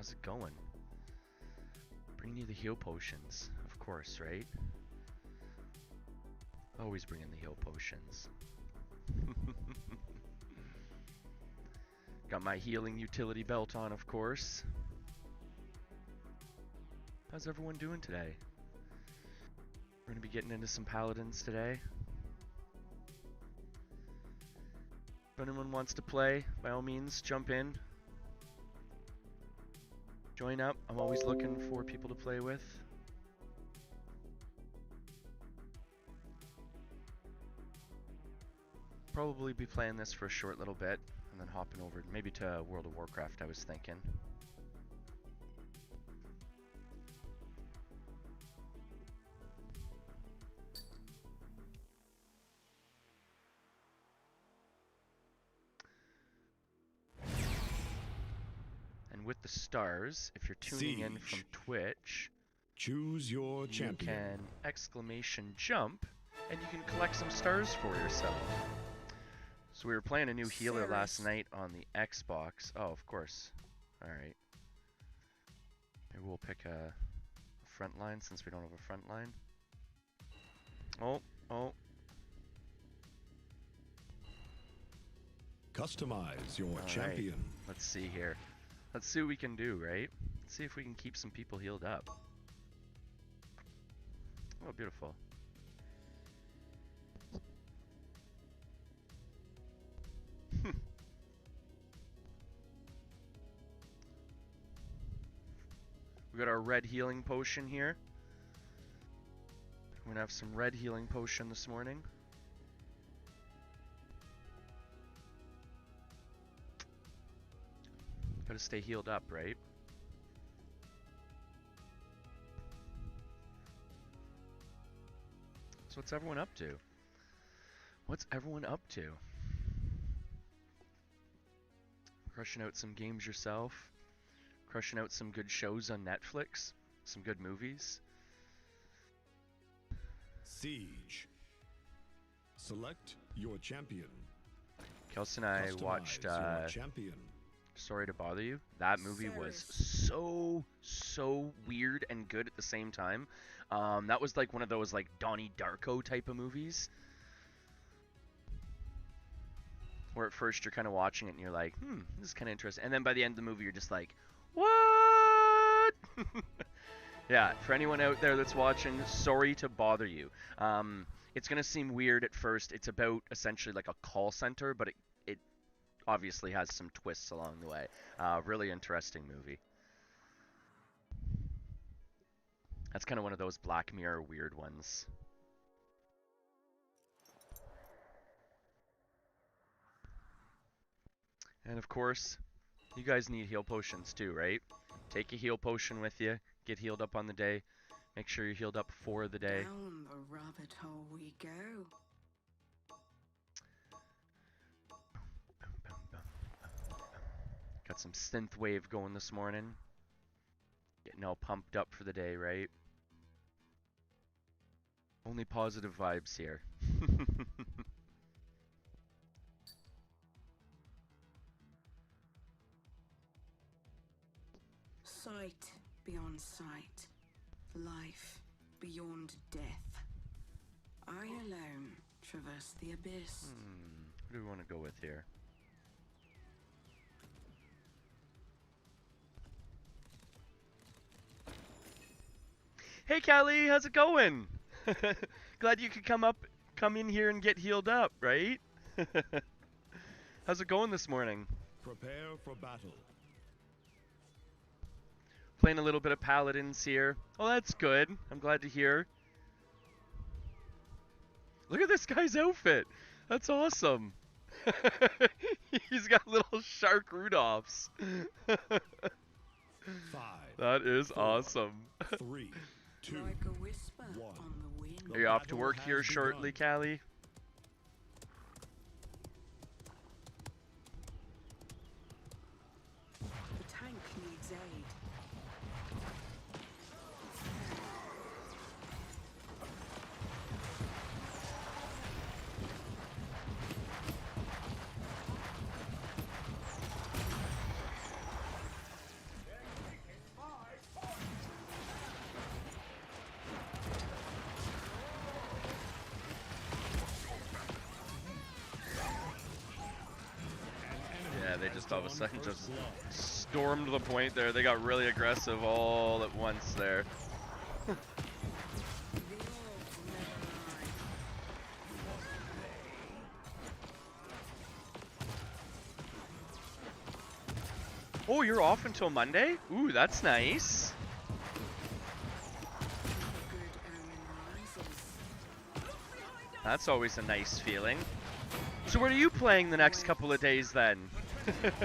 How's it going? Bringing you the heal potions, of course, right? Always bringing the heal potions. Got my healing utility belt on, of course. How's everyone doing today? We're going to be getting into some paladins today. If anyone wants to play, by all means, jump in. Join up. I'm always looking for people to play with. Probably be playing this for a short little bit and then hopping over maybe to World of Warcraft, I was thinking. And with the stars, if you're tuning in from Twitch, choose your champion. You can exclamation jump and you can collect some stars for yourself. So we were playing a new healer last night on the Xbox. Oh, of course. Alright. Maybe we'll pick a front line since we don't have a front line. Oh. Customize your champion. Let's see here. Let's see what we can do, right? Let's see if we can keep some people healed up. Oh, beautiful. We got our red healing potion here. We're gonna have some red healing potion this morning. Gotta stay healed up, right? So what's everyone up to? What's everyone up to? Crushing out some games yourself? Crushing out some good shows on Netflix? Some good movies? Siege. Select your champion. Kelsey and I watched champion. Sorry to Bother You. That movie was so weird and good at the same time. That was like one of those like Donnie Darko type of movies. Where at first you're kind of watching it and you're like, this is kind of interesting. And then by the end of the movie you're just like, what? Yeah, for anyone out there that's watching, Sorry to Bother You. It's going to seem weird at first. It's about essentially like a call center, but it obviously has some twists along the way. Really interesting movie. That's kind of one of those Black Mirror weird ones. And of course, you guys need heal potions too, right? Take a heal potion with you, get healed up on the day, make sure you're healed up for the day. Down the rabbit hole we go. Got some synthwave going this morning. Getting all pumped up for the day, right? Only positive vibes here. Sight beyond sight. Life beyond death. I alone traverse the abyss. What do we want to go with here? Hey Callie, how's it going? Glad you could come in here and get healed up, right? How's it going this morning? Prepare for battle. Playing a little bit of Paladins here. Oh, that's good. I'm glad to hear. Look at this guy's outfit. That's awesome. He's got little shark Rudolphs. 5. That is 4, awesome. 3, 2, Like a whisper 1. on the wind. Are you off to work here shortly, Callie? The tank needs aid. Yeah, they just all of a sudden First just blood. stormed the point there. They got really aggressive all at once there. The orc never lies. Oh, you're off until Monday? Ooh, that's nice. The good omen rises. That's always a nice feeling. So what are you playing the next couple of days then? Assist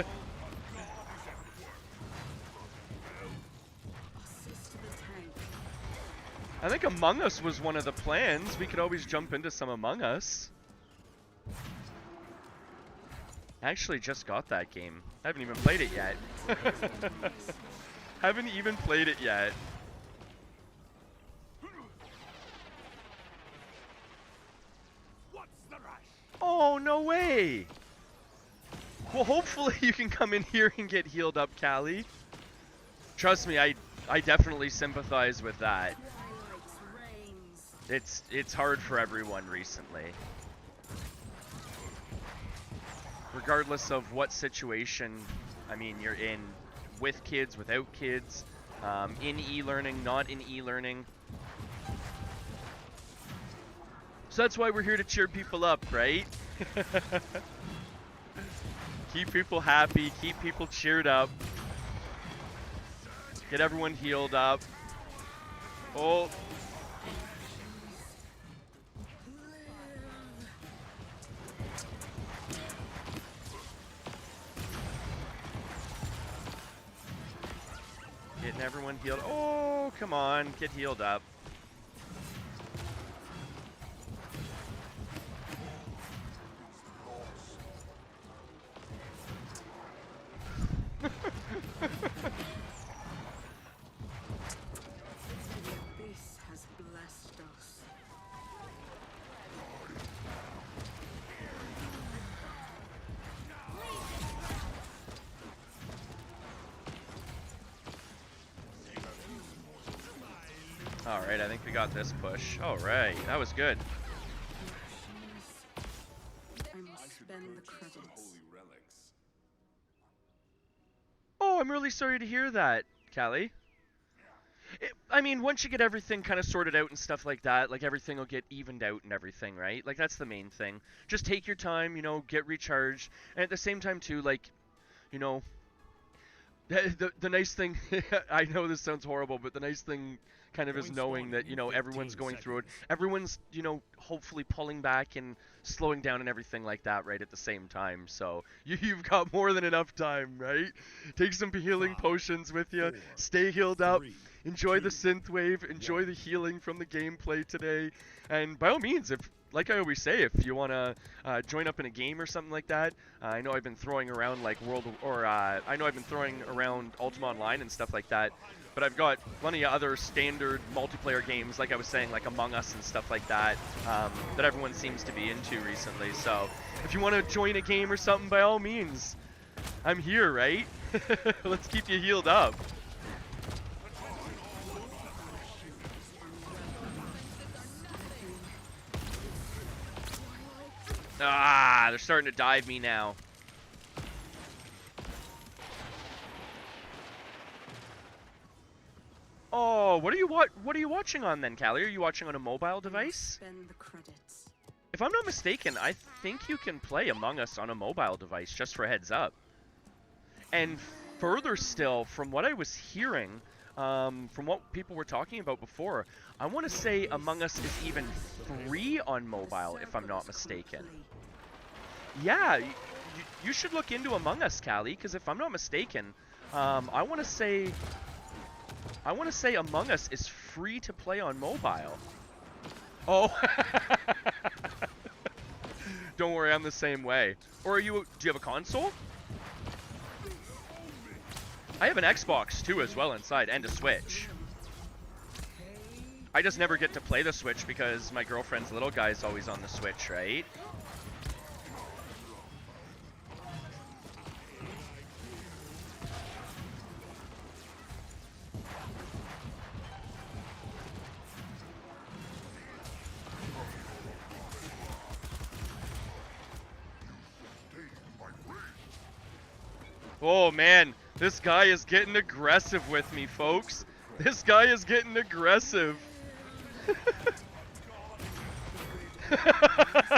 the tank. I think Among Us was one of the plans. We could always jump into some Among Us. I actually just got that game. I haven't even played it yet. Haven't even played it yet. Oh, no way! Well, hopefully you can come in here and get healed up, Callie. Trust me, I definitely sympathize with that. Twilight's reigns. It's hard for everyone recently. Regardless of what situation, I mean, you're in, with kids, without kids, in e-learning, not in e-learning. So that's why we're here to cheer people up, right? Keep people happy, keep people cheered up. Get everyone healed up. Oh. Getting everyone healed. Oh, come on, get healed up. The abyss has blessed us. Alright, I think we got this push. Alright, that was good. I must spend the credits. Oh, I'm really sorry to hear that, Callie. I mean, once you get everything kind of sorted out and stuff like that, like everything will get evened out and everything, right? Like that's the main thing. Just take your time, you know, get recharged. And at the same time too, like, you know, the nice thing, I know this sounds horrible, but the nice thing kind of is Points knowing won that, you in know, everyone's 15 going through it. seconds. Everyone's, you know, hopefully pulling back and slowing down and everything like that right at the same time. So you've got more than enough time, right? Take some healing 5, potions with you. 4, Stay healed up. 3, Enjoy the 2, synth wave. Enjoy 1. the healing from the gameplay today. And by all means, if, like I always say, if you want to join up in a game or something like that, I know I've been throwing around like I know I've been throwing around Ultima Online and stuff like that. But I've got plenty of other standard multiplayer games, like I was saying, like Among Us and stuff like that, that everyone seems to be into recently. So if you want to join a game or something, by all means, I'm here, right? Let's keep you healed up. Ah, they're starting to dive me now. Oh, what are you watching on then, Callie? Are you watching on a mobile device? Spend the credits. If I'm not mistaken, I think you can play Among Us on a mobile device, just for a heads up. And further still, from what I was hearing, from what people were talking about before, I want to say Among Us is even free on mobile, if I'm not mistaken. Yeah, you should look into Among Us, Callie, because if I'm not mistaken, I want to say Among Us is free to play on mobile. Oh. Don't worry, I'm the same way. Or do you have a console? I have an Xbox too as well inside, and a Switch. I just never get to play the Switch because my girlfriend's little guy's always on the Switch, right? Oh man, this guy is getting aggressive with me, folks. This guy is getting aggressive.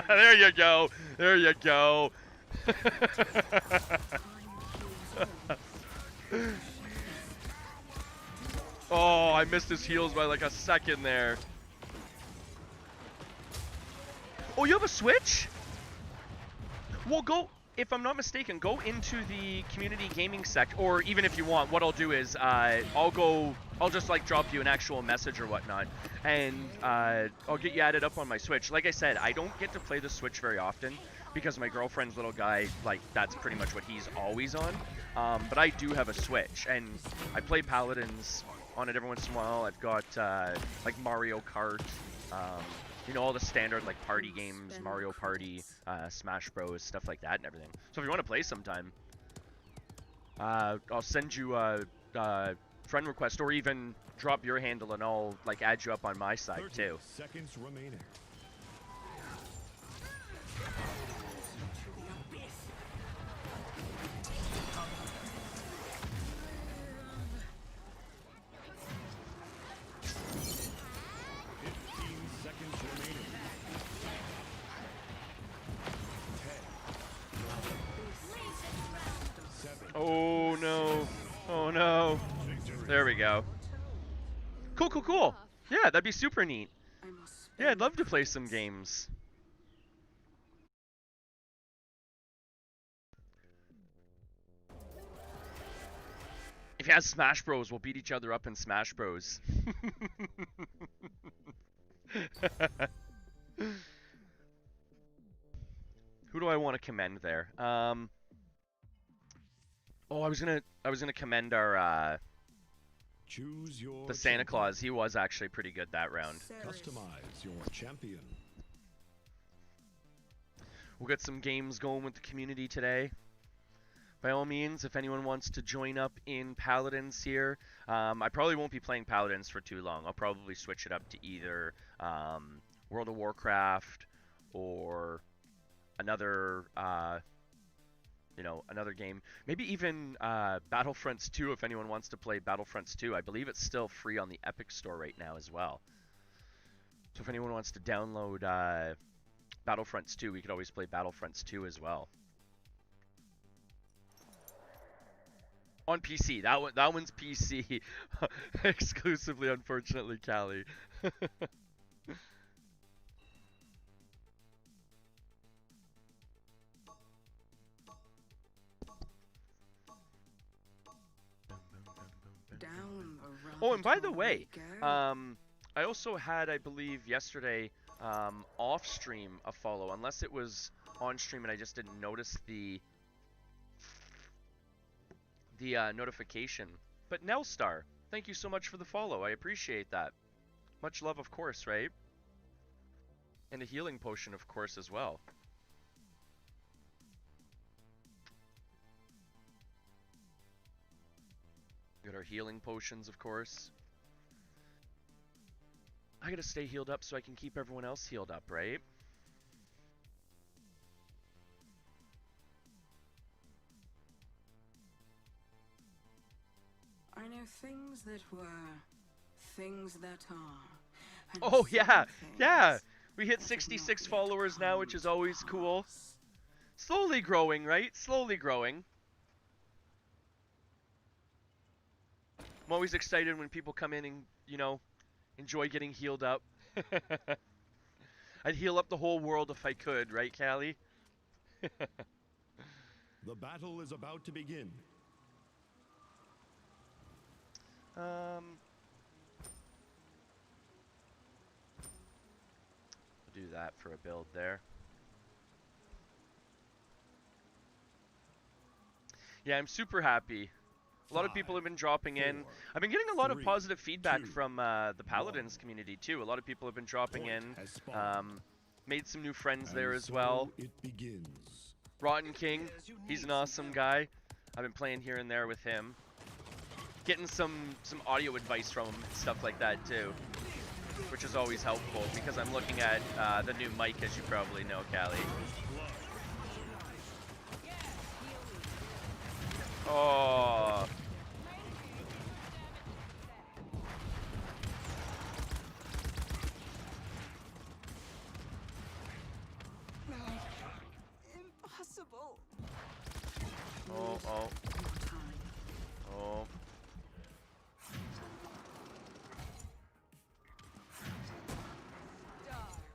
There you go. There you go. Oh, I missed his heals by like a second there. Oh, you have a switch? Well, go, if I'm not mistaken, go into the community gaming sect, or even if you want, what I'll do is I'll just like drop you an actual message or whatnot, and I'll get you added up on my Switch. Like I said, I don't get to play the Switch very often because my girlfriend's little guy, like, that's pretty much what he's always on. But I do have a Switch, and I play Paladins on it every once in a while. I've got like Mario Kart, you know, all the standard like party games, Mario Party, Smash Bros, stuff like that and everything. So if you want to play sometime, I'll send you a friend request, or even drop your handle and I'll like add you up on my side 30 too. seconds remaining. Oh no. Oh no. There we go. Cool, cool, cool. Yeah, that'd be super neat. I must Yeah, I'd love to play some games. If you have Smash Bros, we'll beat each other up in Smash Bros. Who do I want to commend there? Oh, I was gonna commend our Choose your the Santa champion. Claus. He was actually pretty good that round. Customize your champion. We'll get some games going with the community today. By all means, if anyone wants to join up in Paladins here, I probably won't be playing Paladins for too long. I'll probably switch it up to either World of Warcraft or another, you know, another game. Maybe even Battlefronts 2 if anyone wants to play Battlefronts 2. I believe it's still free on the Epic Store right now as well. So if anyone wants to download Battlefronts 2, we could always play Battlefronts 2 as well. On PC. That one's PC. Exclusively, unfortunately, Callie. down the Oh, and by the rabbit way, hole we go. I also had, I believe, yesterday, off stream a follow, unless it was on stream and I just didn't notice the notification. But Nelstar, thank you so much for the follow. I appreciate that. Much love, of course, right? And a healing potion, of course, as well. Got our healing potions, of course. I gotta stay healed up so I can keep everyone else healed up, right? I know things that were, things that are. and Oh, some yeah, yeah. things We hit that have 66 not yet followers now, which come is to always cool. pass. Slowly growing, right? Slowly growing. I'm always excited when people come in and, you know, enjoy getting healed up. I'd heal up the whole world if I could, right, Callie? The battle is about to begin. I'll do that for a build there. Yeah, I'm super happy. A lot of people have been dropping in. I've been getting a lot of three, positive feedback two, from the Paladins community too. A lot of people have been dropping Point in. has spawned. Made some new friends there And as so well. It begins. Rotten King, he's an awesome guy. I've been playing here and there with him. Getting some audio advice from him, stuff like that too. Which is always helpful because I'm looking at the new mic, as you probably know, Callie. Oh. Impossible. Oh, oh, More time. oh.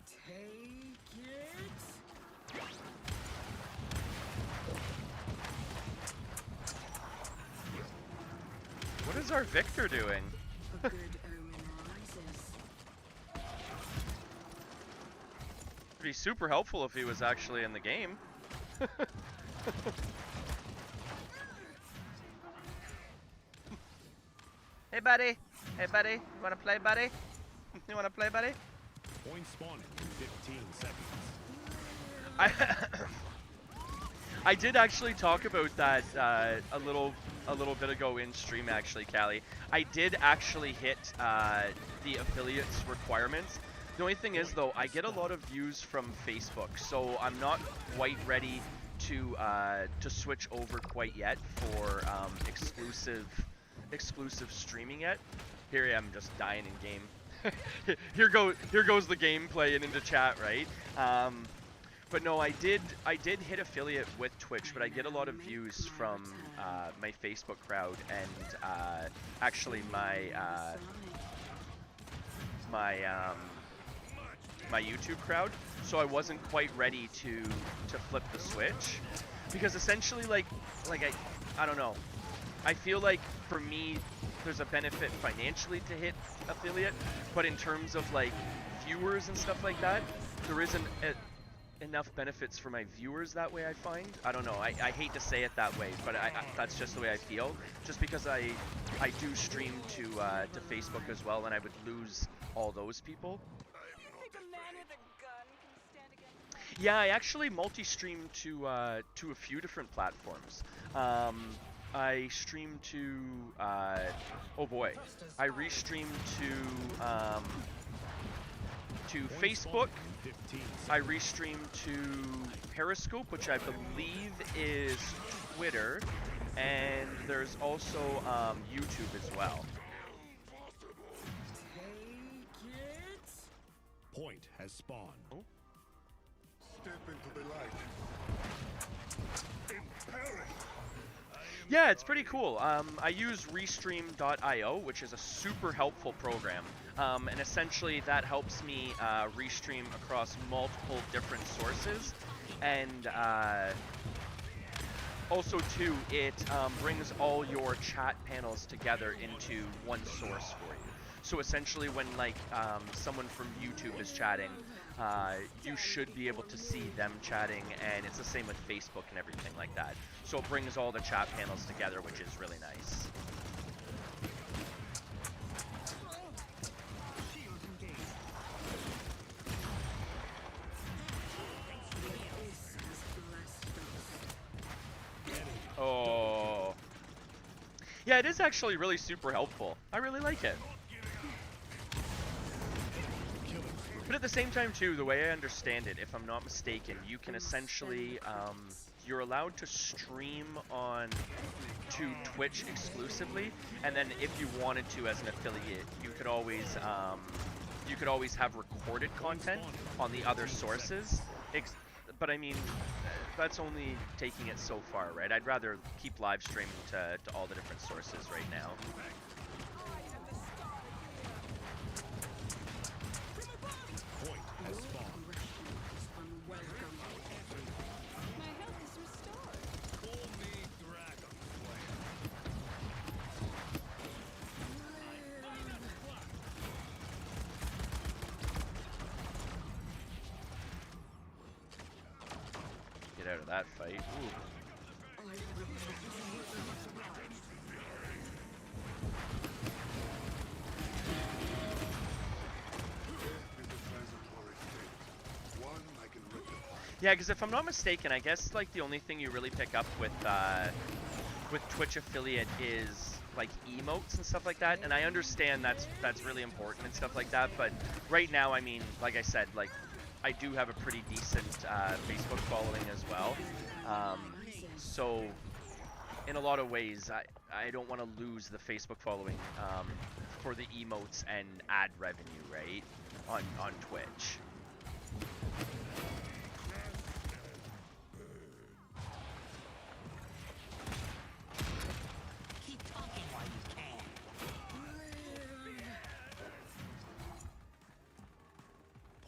Take it. What is our Victor doing? A good omen rises. It'd be super helpful if he was actually in the game. Hey, buddy. Hey, buddy. You wanna play, buddy? You wanna play, buddy? Point spawning in 15 seconds. I did actually talk about that a little bit ago in stream, actually, Callie. I did actually hit the affiliates requirements. The only thing is, though, I get a lot of views from Facebook, so I'm not quite ready to switch over quite yet for exclusive streaming yet. Here I am, just dying in game. here goes the gameplay and into chat, right? But no, I did hit affiliate with Twitch, but I get a lot of views from my Facebook crowd and actually my my YouTube crowd. So I wasn't quite ready to flip the switch, because essentially like I don't know. I feel like for me there's a benefit financially to hit affiliate, but in terms of like viewers and stuff like that, there isn't enough benefits for my viewers that way, I find. I don't know, I hate to say it that way, but that's just the way I feel, just because I do stream to Facebook as well, and I would lose all those people. Yeah, I actually multi-stream to a few different platforms. I stream to oh boy, I restream to Facebook. I restream to Periscope, which I believe is Twitter, and there's also YouTube as well. Point has spawned. Oh. Step into the light. Impelling. Yeah, it's pretty cool. I use Restream.io, which is a super helpful program, and essentially that helps me restream across multiple different sources, and also too, it brings all your chat panels together into one source for you. So essentially when like someone from YouTube is chatting, you should be able to see them chatting, and it's the same with Facebook and everything like that. So it brings all the chat panels together, which is really nice. Oh. Yeah, it is actually really super helpful. I really like it. But at the same time too, the way I understand it, if I'm not mistaken, you can essentially, you're allowed to stream on to Twitch exclusively, and then if you wanted to as an affiliate, you could always have recorded content on the other sources. But I mean, that's only taking it so far, right? I'd rather keep live streaming to all the different sources right now. Point has spawned. Call me Dragonflame. Get out of that fight. Ooh. Yeah, because if I'm not mistaken, I guess like the only thing you really pick up with Twitch affiliate is like emotes and stuff like that, and I understand that's really important and stuff like that. But right now, I mean, like I said, like I do have a pretty decent Facebook following as well, so in a lot of ways, I don't want to lose the Facebook following for the emotes and ad revenue, right? On Twitch. Keep talking while you can.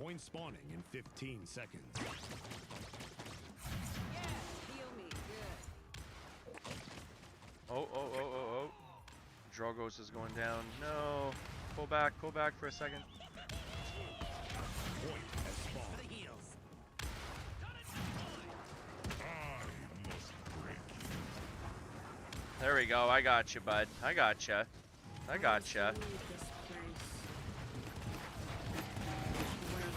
Point spawning in 15 seconds. Heal me. Good. Oh. Drogos is going down. No. Pull back for a second. Point has For spawned. the heels. There we go. I got you, bud. I gotcha. Leave this place. Where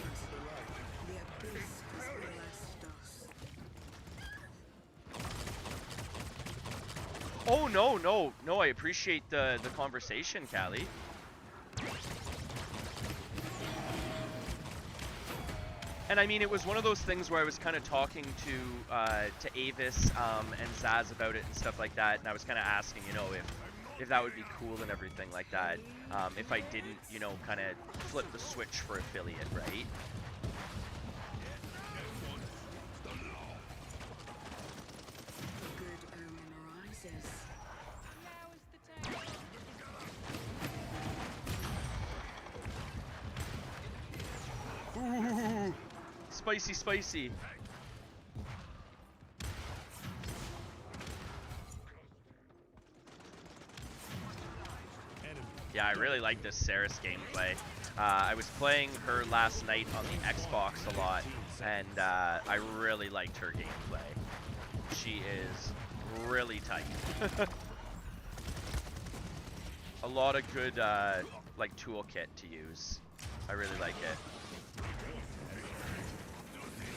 the abyss has blessed us. Oh, no, I appreciate the conversation, Callie. And I mean, it was one of those things where I was kind of talking to Avis and Zaz about it and stuff like that, and I was kind of asking, you know, if that would be cool and everything like that, if I didn't, you know, kind of flip the switch for affiliate, right? A good omen rises. Ooh, spicy. Enemy. Yeah, I really like this Ceres gameplay. I was playing her last night on the Xbox a lot, and I really liked her gameplay. She is really tight. A lot of good like toolkit to use. I really like it.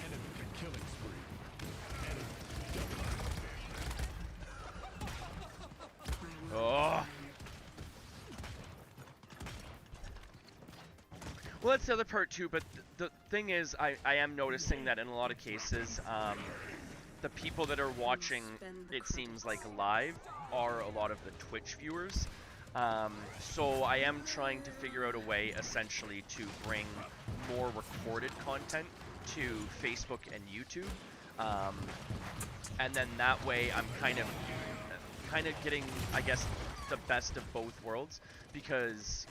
Enemy killing spree. Oh. Well, that's the other part too, but the thing is, I am noticing that in a lot of cases, the people that are watching, it seems like live, are a lot of the Twitch viewers. So I am trying to figure out a way, essentially, to bring more recorded content to Facebook and YouTube. And then that way I'm kind of getting, I guess, the best of both worlds, because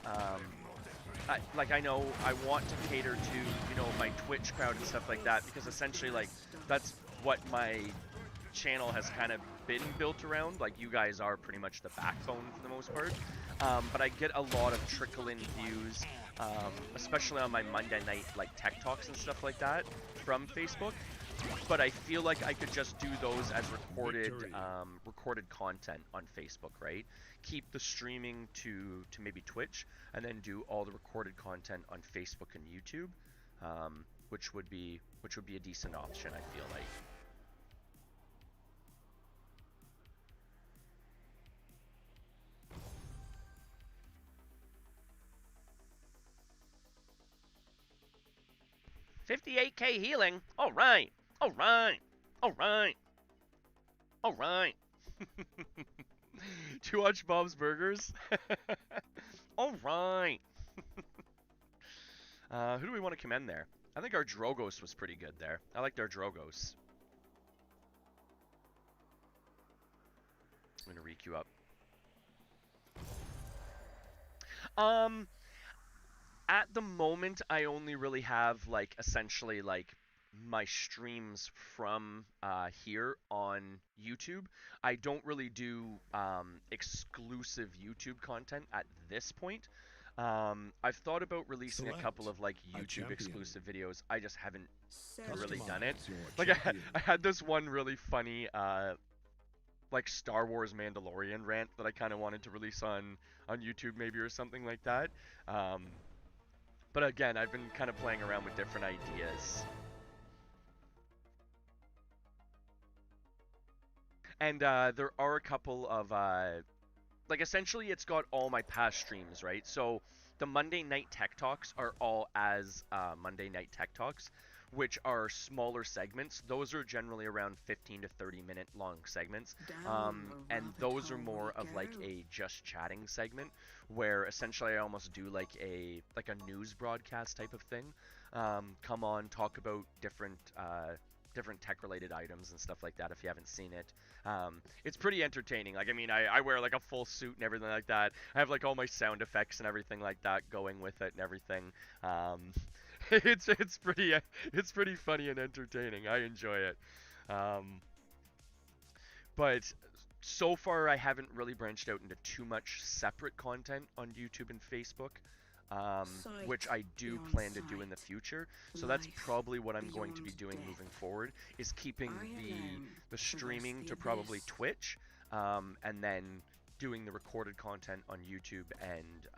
I know I want to cater to, you know, my Twitch crowd and stuff like that, because essentially, like, that's what my channel has kind of been built around. Like, you guys are pretty much the backbone for the most part. But I get a lot of trickle-in views, especially on my Monday night, like, tech talks and stuff like that from Facebook. But I feel like I could just do those as recorded content on Facebook, right? Keep the streaming to maybe Twitch, and then do all the recorded content on Facebook and YouTube, which would be a decent option, I feel like. $58K healing. All right. To watch Bob's Burgers. All right. Who do we want to commend there? I think our Drogos was pretty good there. I liked our Drogos. I'm gonna requeue up. At the moment, I only really have, like, essentially, like, my streams from here on YouTube. I don't really do exclusive YouTube content at this point. I've thought about releasing a couple of, like, YouTube exclusive videos. I just haven't really done it. Like, I had this one really funny like Star Wars Mandalorian rant that I kind of wanted to release on YouTube maybe, or something like that. But again, I've been kind of playing around with different ideas. And there are a couple of, like, essentially it's got all my past streams, right? So the Monday Night Tech Talks are all as Monday Night Tech Talks, which are smaller segments. Those are generally around 15 to 30-minute long segments. And those are more of like a just chatting segment, where essentially I almost do like a news broadcast type of thing. Come on, talk about different tech-related items and stuff like that if you haven't seen it. It's pretty entertaining. Like, I mean, I wear like a full suit and everything like that. I have like all my sound effects and everything like that going with it and everything. It's pretty funny and entertaining. I enjoy it. But so far I haven't really branched out into too much separate content on YouTube and Facebook. Which I do plan to do in the future. So that's probably what I'm going to be doing moving forward, is keeping the streaming to probably Twitch, and then doing the recorded content on YouTube and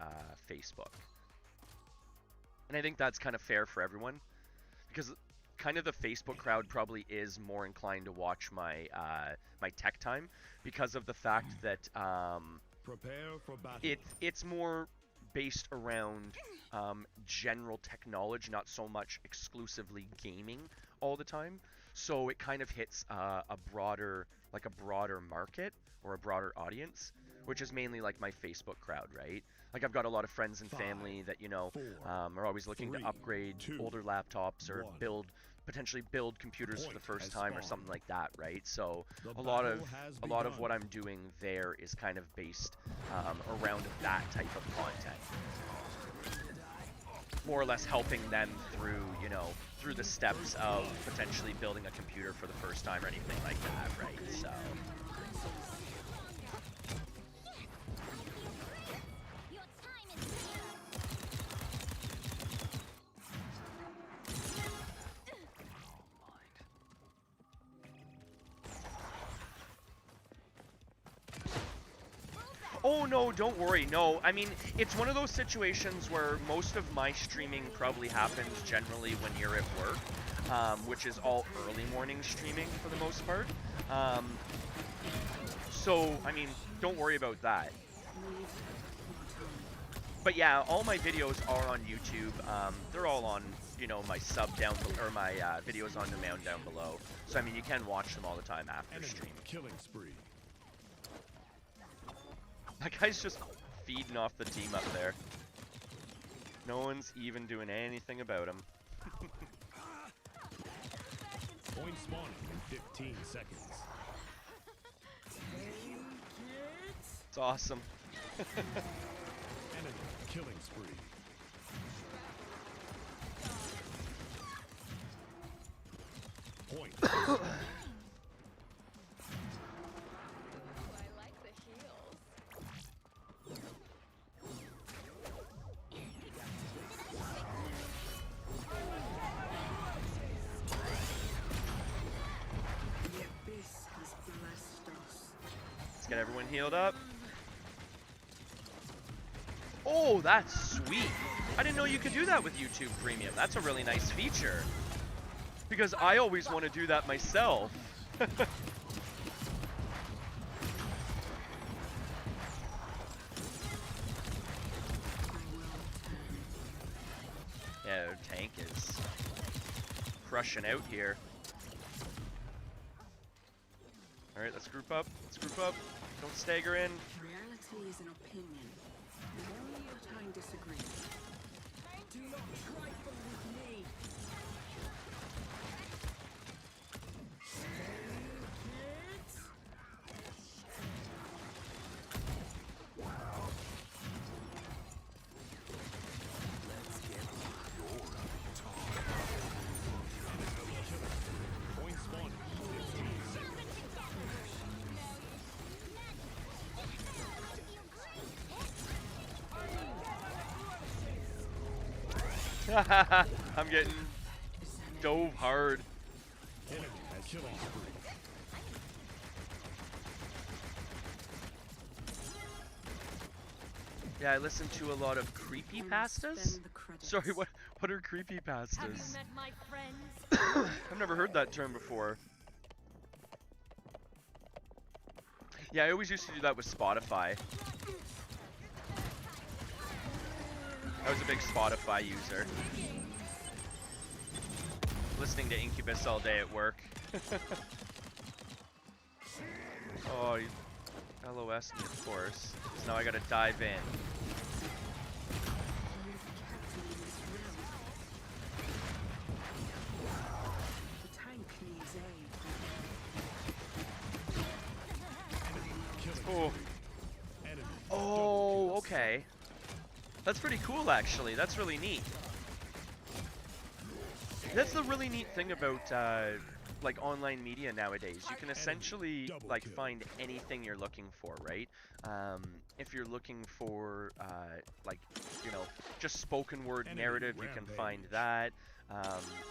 Facebook. And I think that's kind of fair for everyone, because kind of the Facebook crowd probably is more inclined to watch my my tech time, because of the fact that Prepare for battle. it's more based around general technology, not so much exclusively gaming all the time. So it kind of hits a broader market, or a broader audience, which is mainly like my Facebook crowd, right? Like, I've got a lot of friends and family that, you know, are always looking to upgrade older laptops, or potentially build computers for the first time or something like that, right? So a lot of what I'm doing there is kind of based around that type of content, more or less helping them through, you know, through the steps of potentially building a computer for the first time or anything like that, right? So oh no, don't worry. No, I mean, it's one of those situations where most of my streaming probably happens generally when you're at work, which is all early morning streaming for the most part. So, I mean, don't worry about that. But yeah, all my videos are on YouTube. They're all on, you know, my sub down or my videos on demand down below. So I mean, you can watch them all the time after stream. Killing spree. That guy's just feeding off the team up there. No one's even doing anything about him. Point spawning in 15 seconds. It's awesome. Enemy killing spree. Point. Get everyone healed up. Oh, that's sweet. I didn't know you could do that with YouTube Premium. That's a really nice feature, because I always want to do that myself. Yeah, their tank is crushing out here. Alright, let's group up. Let's group up. Don't stagger in. Reality is an opinion. Only that I disagree. Do not trifle with me. Kids. Let's get your Point spawning in 15 seconds. I'm getting dove hard. Enemy killing spree. Yeah, I listen to a lot of creepypastas. Sorry, what are creepypastas? Have you met my friends? I've never heard that term before. Yeah, I always used to do that with Spotify. I was a big Spotify user. listening to Incubus all day at work. Oh, you LOS me, of course. So now I gotta dive in. You're the captain in this realm. The tank needs aid. Oh. Enemy. Oh, okay. That's pretty cool, actually. That's really neat. That's the really neat thing about like online media nowadays. You can essentially like find anything you're looking for, right? If you're looking for like, you know, just spoken word narrative, you can find that.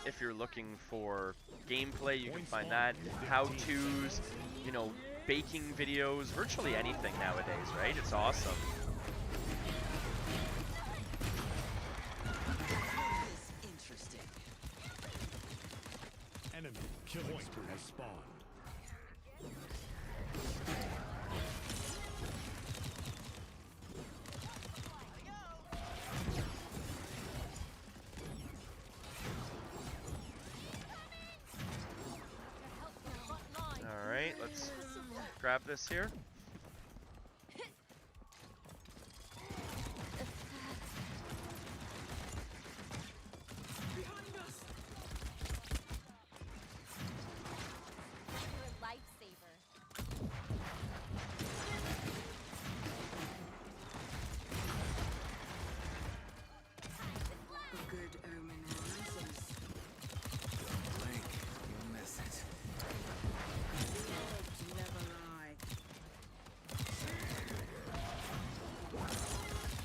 If you're looking for gameplay, you can find that. How-tos, you know, baking videos, virtually anything nowadays, right? It's awesome. Interesting. Enemy killing spree has spawned. All right, let's grab this here. You're a lifesaver. A good omen rises. Blink, you'll miss it. Gods never lie.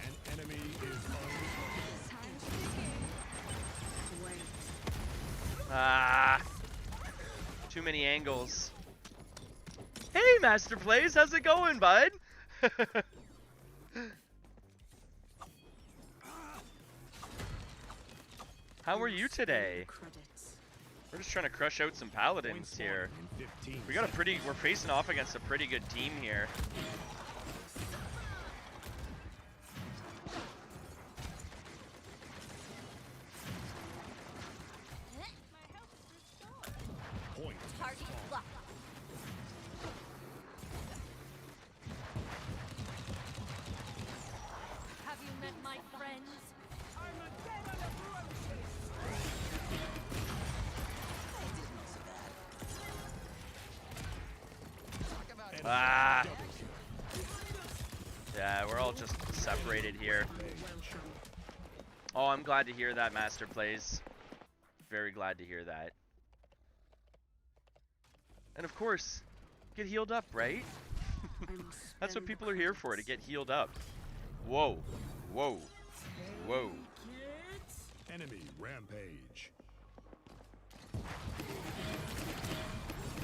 An enemy is Wait. Ah, too many angles. Hey, Master Plays, how's it going, bud? How are you today? Credits. We're just trying to crush out some paladins here. in 15 We got a pretty, we're facing off against a pretty good team here. Point. Target locked. Have you met my friends? Ah! Yeah, we're all just separated here. Welcome. Oh, I'm glad to hear that, Master Plays. Very glad to hear that. And of course, get healed up, right? I must That's what spend people the are here for, to credits. get healed up. Whoa. Whoa. Whoa. Enemy rampage.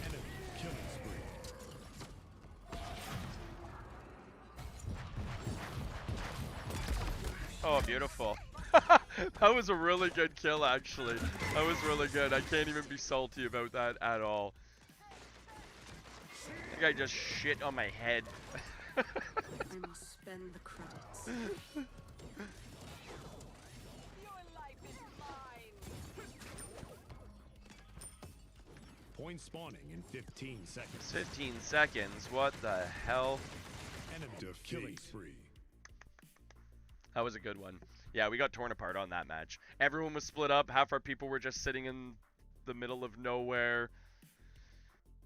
Enemy killing spree. Oh, beautiful. That was a really good kill, actually. That was really good. I can't even be salty about that at all. I think I just shit on my head. I must spend the credits. Point spawning in 15 seconds. 15 seconds. What the hell? Enemy killing spree. That was a good one. Yeah, we got torn apart on that match. Everyone was split up. Half our people were just sitting in the middle of nowhere.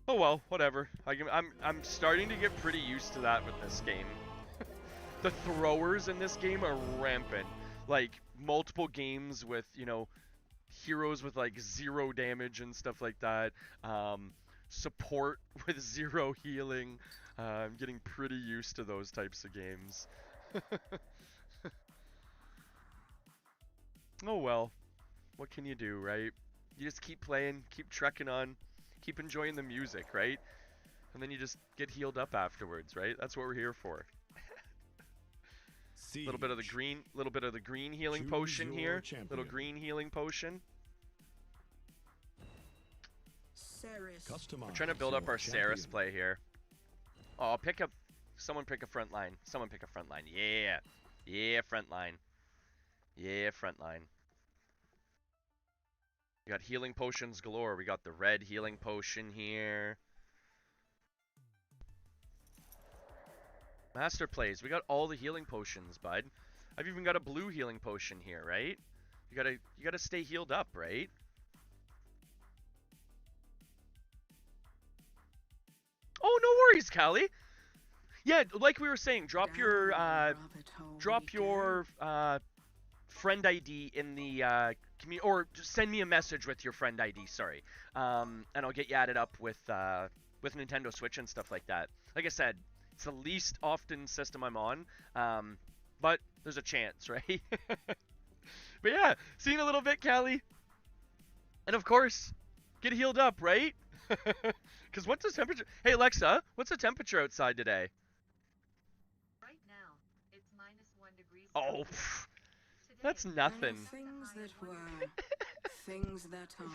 Oh well, whatever. I'm starting to get pretty used to that with this game. The throwers in this game are rampant. Like multiple games with, you know, heroes with like 0 damage and stuff like that. Support with 0 healing. I'm getting pretty used to those types of games. Oh well, what can you do, right? You just keep playing, keep trekking on, keep enjoying the music, right? And then you just get healed up afterwards, right? That's what we're here for. A little bit of the green healing Choose potion your here. champion. Little green healing potion. Ceres. Customize We're trying to build up your our Ceres champion. play here. Oh, someone pick a front line. Someone pick a front line. Yeah. Yeah, front line. Yeah, front line. We got healing potions galore. We got the red healing potion here. Master plays. We got all the healing potions, bud. I've even got a blue healing potion here, right? You gotta stay healed up, right? Oh, no worries, Callie. Yeah, like we were saying, drop your friend ID in the or just send me a message with your friend ID. Sorry, and I'll get you added up with Nintendo Switch and stuff like that. Like I said, it's the least often system I'm on, but there's a chance, right? But yeah, seeing a little bit, Callie, and of course, get healed up, right? Because what's the temperature? Hey Alexa, what's the temperature outside today? Right now, it's -1 degree Oh, Celsius. pff, Today that's it's nothing. Things that were, things that are.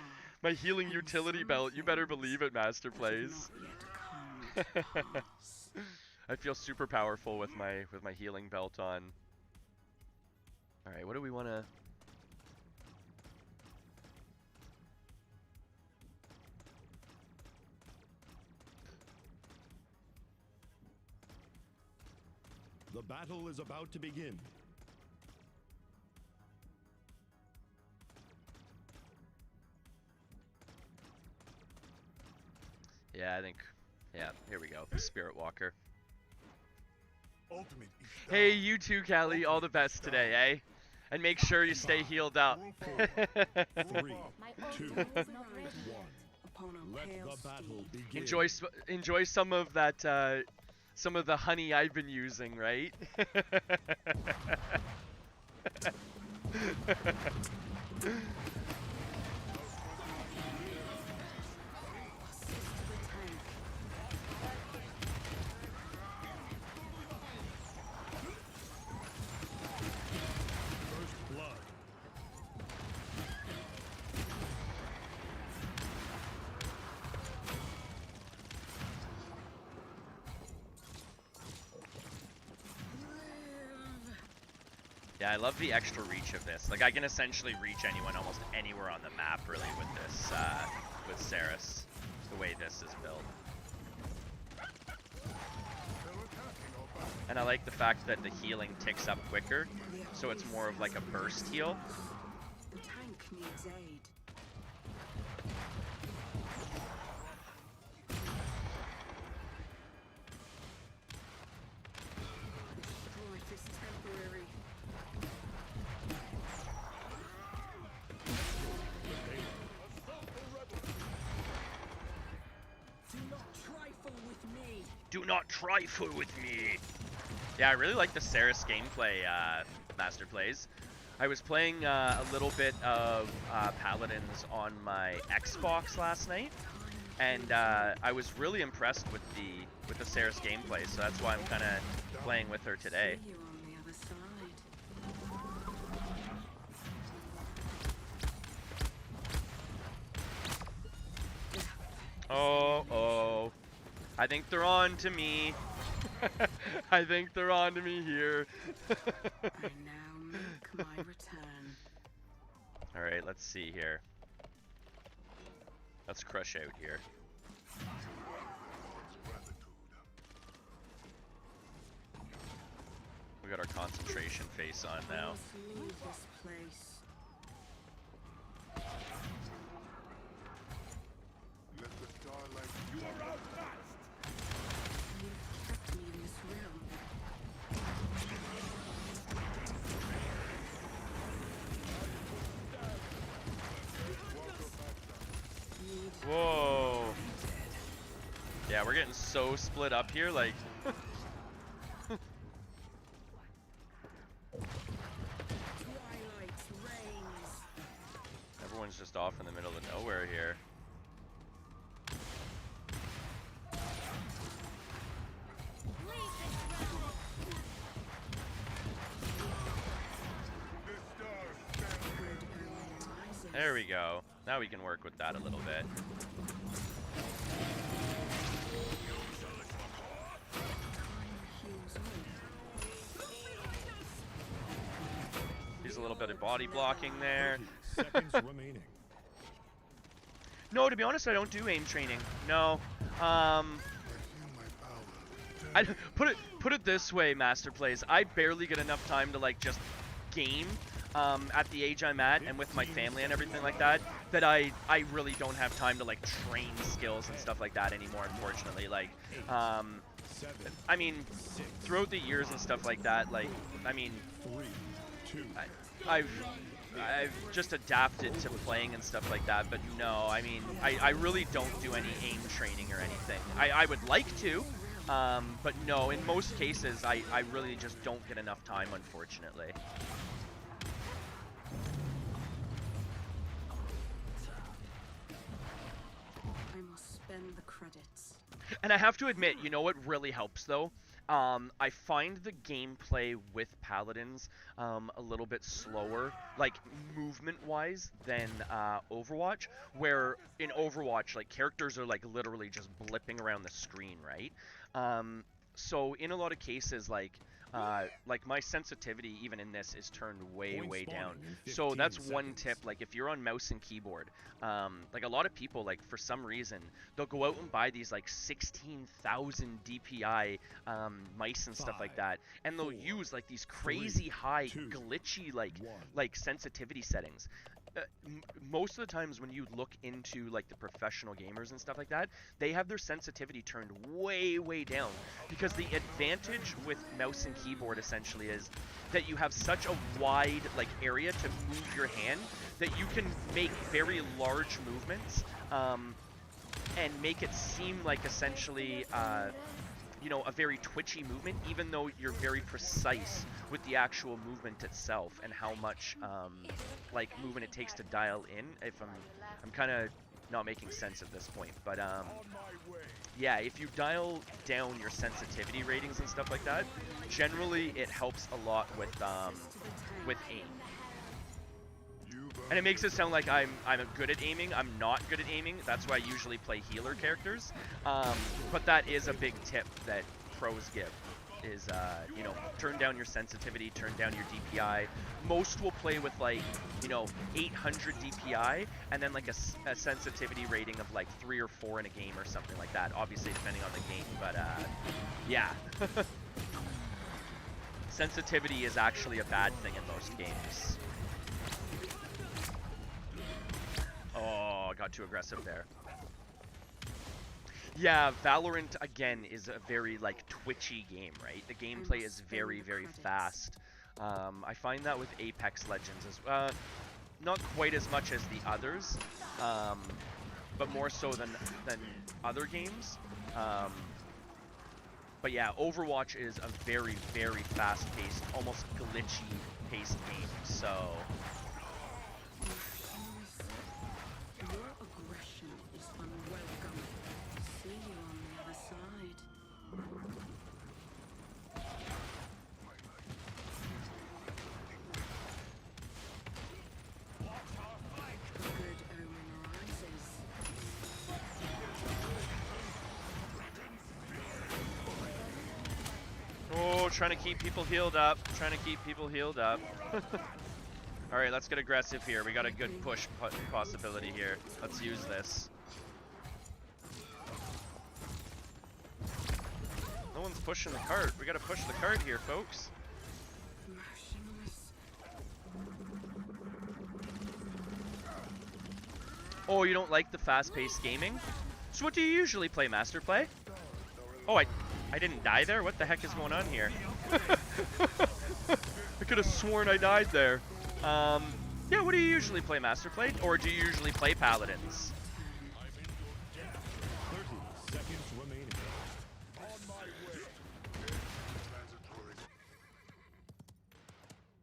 My healing and utility some belt. You better things believe it, Master that have Plays. not yet come to pass. I feel super powerful with my healing belt on. All right, what do we want to? The battle is about to begin. Yeah, I think. Yeah, here we go. Spirit Walker. Ultimate is Hey, down. you too, Callie. All the best today, eh? And make sure you stay healed up. 3, My Two. ultimate is not ready. 1. Upon a Let pale the battle steed. begin. enjoy some of that. Some of the honey I've been using, right? Assist the tank. First blood. Yeah, I love the extra reach of this. Like, I can essentially reach anyone almost anywhere on the map, really, with this, with Ceres. The way this is built. And I like the fact that the healing ticks up quicker, so it's more of like a burst heal. The tank needs aid. Strife is temporary. Do not trifle with me. Do not trifle with me! Yeah, I really like the Ceres gameplay, Master Plays. I was playing a little bit of Paladins on my Xbox last night, and I was really impressed with the Ceres gameplay, so that's why I'm kind of playing with her today. See you on the other side. Oh. I think they're on to me. I think they're on to me here. I now make my return. Alright, let's see here. Let's crush out here. We got our concentration face on now. Must leave this place. You've kept me in this realm. Need Whoa. Yeah, we're getting so split up here, like... twilight reigns. Everyone's just off in the middle of nowhere here. There we go. Now we can work with that a little bit. Use a little bit of body blocking there. 30 seconds remaining. No, to be honest, I don't do aim training. No. I put it this way, Master Plays. I barely get enough time to like just game at the age I'm at and with my family and everything like that. That I really don't have time to like train skills and stuff like that anymore. Unfortunately, like I mean, throughout the years and stuff like that, like I mean, I've just adapted to playing and stuff like that, but no, I mean, I really don't do any aim training or anything. I would like to, but no, in most cases, I really just don't get enough time, unfortunately. I must spend the credits. And I have to admit, you know what really helps, though? I find the gameplay with Paladins a little bit slower, like movement-wise, than Overwatch, where in Overwatch, like, characters are, like, literally just blipping around the screen, right? So in a lot of cases, like my sensitivity even in this is turned way down. So that's one tip. Like if you're on mouse and keyboard, like a lot of people, like for some reason they'll go out and buy these like 16,000 DPI mice and stuff like that, and they'll use like these crazy high glitchy like sensitivity settings. Most of the times when you look into like the professional gamers and stuff like that, they have their sensitivity turned way down, because the advantage with mouse and keyboard essentially is that you have such a wide like area to move your hand that you can make very large movements and make it seem like essentially you know, a very twitchy movement, even though you're very precise with the actual movement itself and how much like movement it takes to dial in. If I'm kind of not making sense at this point, but yeah, if you dial down your sensitivity ratings and stuff like that, generally it helps a lot with aim. And it makes it sound like I'm good at aiming. I'm not good at aiming. That's why I usually play healer characters. But that is a big tip that pros give, is you know, turn down your sensitivity, turn down your DPI. Most will play with like, you know, 800 DPI and then like a sensitivity rating of like 3 or 4 in a game or something like that. Obviously depending on the game, but yeah. Sensitivity is actually a bad thing in most games. Oh, I got too aggressive there. Yeah, Valorant, again, is a very, like, twitchy game, right? The gameplay is very fast. I find that with Apex Legends as well. Not quite as much as the others, but more so than other games. But yeah, Overwatch is a very fast-paced, almost glitchy-paced game, so... Your aggression is unwelcome. See you on the other side. Good omen rises. Oh, trying to keep people healed up. Alright, let's get aggressive here. We got a good push possibility here. Let's use this. No one's pushing the cart. We gotta push the cart here, folks. Motionless. Oh, you don't like the fast-paced gaming? So what do you usually play, Master Play? Oh, I didn't die there? What the heck is going on here? I could have sworn I died there. Yeah, what do you usually play, Master Play? Or do you usually play Paladins? 30 seconds remaining. On my way.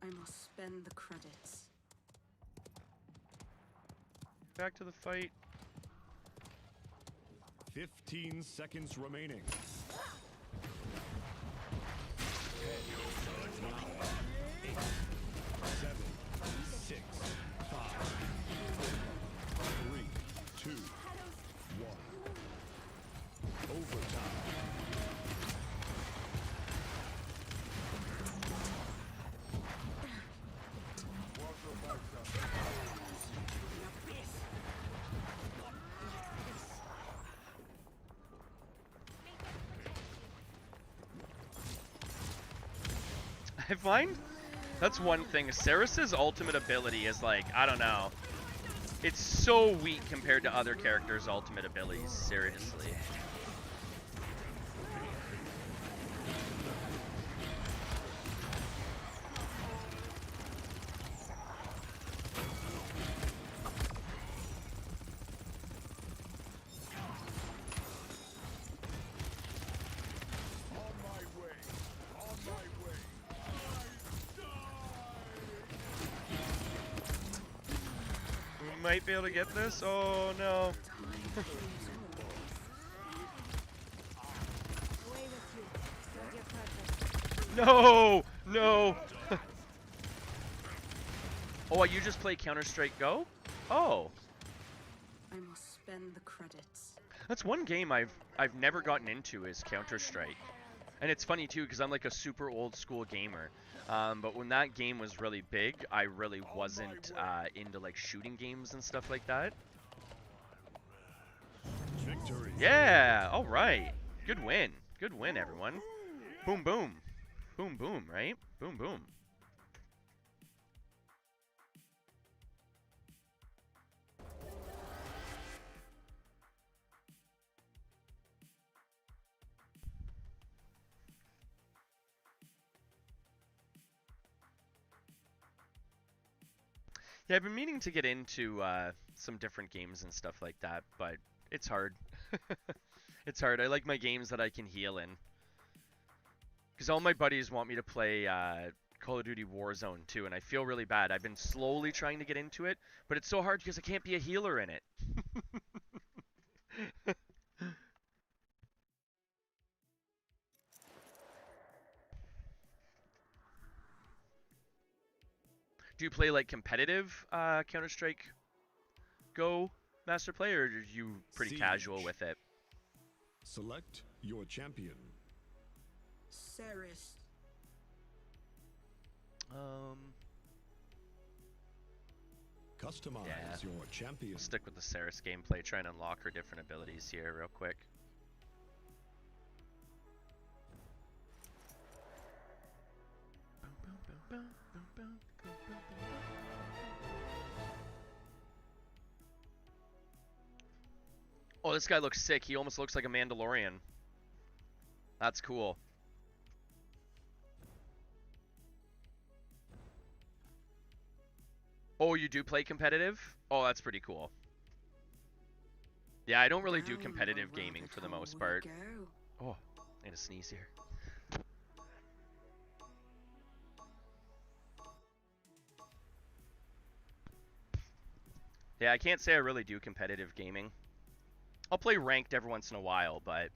I must spend the credits. Back to the fight. 15 seconds remaining. 8, 7, 6, 5, 4, 3, 2, 1. Overtime. I find that's one thing. Ceres's ultimate ability is like, I don't know. It's so weak compared to other characters' ultimate abilities, seriously. Might be able to get this. Oh no. Away with you. Serve your purpose. No! No! Oh, you just play Counter-Strike Go? Oh. I must spend the credits. That's one game I've never gotten into is Counter-Strike. And it's funny too because I'm like a super old school gamer. But when that game was really big, I really wasn't into like shooting games and stuff like that. Victory. Yeah, all right. Good win. Good win, everyone. Boom, boom. Boom, boom, right? Boom, boom. Yeah, I've been meaning to get into some different games and stuff like that, but it's hard. It's hard. I like my games that I can heal in. Because all my buddies want me to play Call of Duty Warzone too, and I feel really bad. I've been slowly trying to get into it, but it's so hard because I can't be a healer in it. Do you play like competitive Counter-Strike Go Master Play, or are you pretty casual Siege. with it? Select your champion. Ceres. Customize Yeah. your champion. We'll stick with the Ceres gameplay, try and unlock her different abilities here real quick. Oh, this guy looks sick. He almost looks like a Mandalorian. That's cool. Oh, you do play competitive? Oh, that's pretty cool. Yeah, I don't really do Down competitive the gaming for the rabbit most hole part. we go. Oh, I need to sneeze here. Yeah, I can't say I really do competitive gaming. I'll play ranked every once in a while, but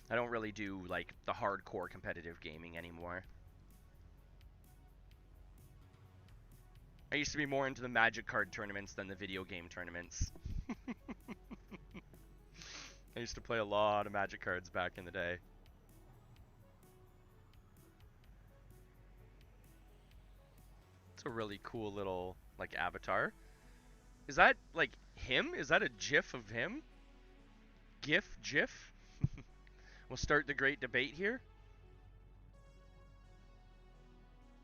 I don't really do like the hardcore competitive gaming anymore. I used to be more into the Magic card tournaments than the video game tournaments. I used to play a lot of Magic cards back in the day. It's a really cool little like avatar. Is that like him? Is that a GIF of him? GIF? We'll start the great debate here.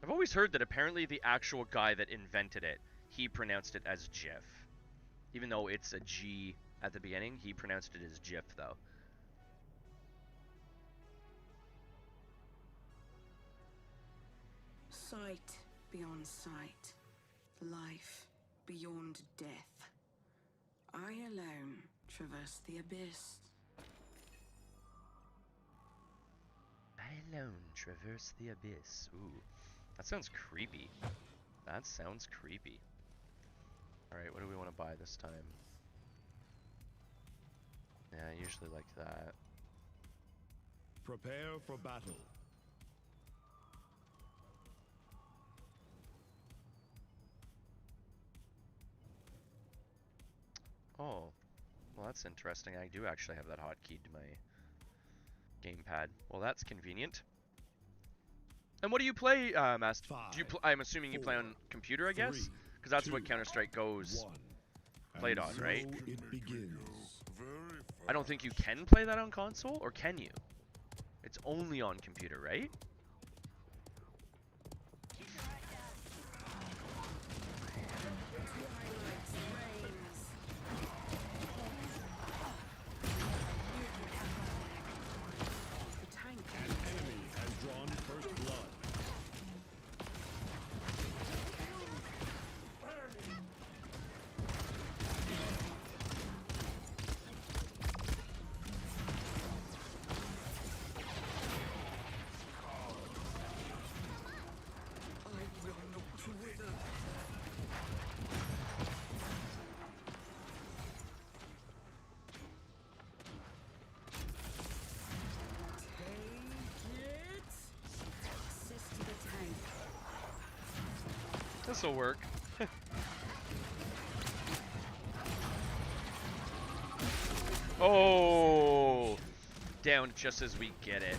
I've always heard that apparently the actual guy that invented it, he pronounced it as GIF. Even though it's a G at the beginning, he pronounced it as GIF though. Sight beyond sight. Life beyond death. I alone traverse the abyss. I alone traverse the abyss. Ooh, that sounds creepy. That sounds creepy. Alright, what do we want to buy this time? Yeah, I usually like that. Prepare for battle. Oh, well that's interesting. I do actually have that hotkey to my gamepad. Well, that's convenient. And what do you play, Master? Do you I'm assuming you play on computer, I guess? Because that's what Counter-Strike Go's played on, right? It begins. I don't think you can play that on console, or can you? It's only on computer, right? This'll work. Oh! Down just as we get it.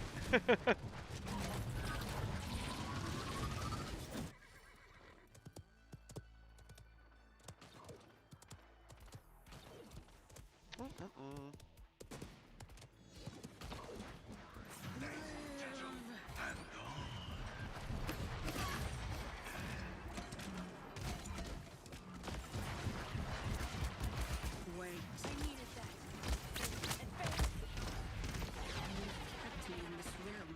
Wait. I needed that. Kept me in this realm.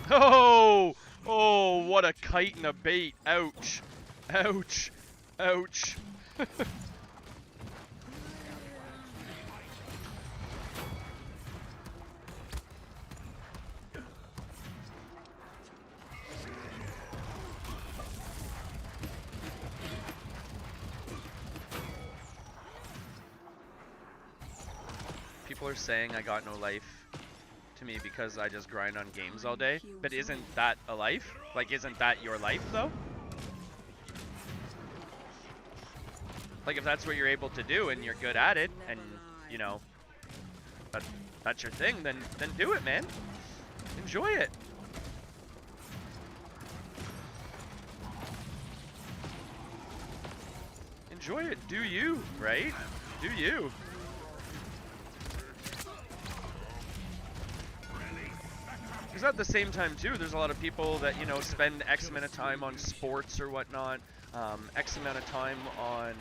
Oh! Oh, what a kite and a bait. Ouch. Ouch. Ouch. People are saying I got no life to me because I just grind on games all day, but isn't that a life? Like, isn't that your life though? Like, if that's what you're able to do and you're good at it, and you know that's your thing, then do it, man. Enjoy it. Enjoy it. Do you, right? Do you. Because at the same time too, there's a lot of people that, you know, spend X amount of time on sports or whatnot, X amount of time on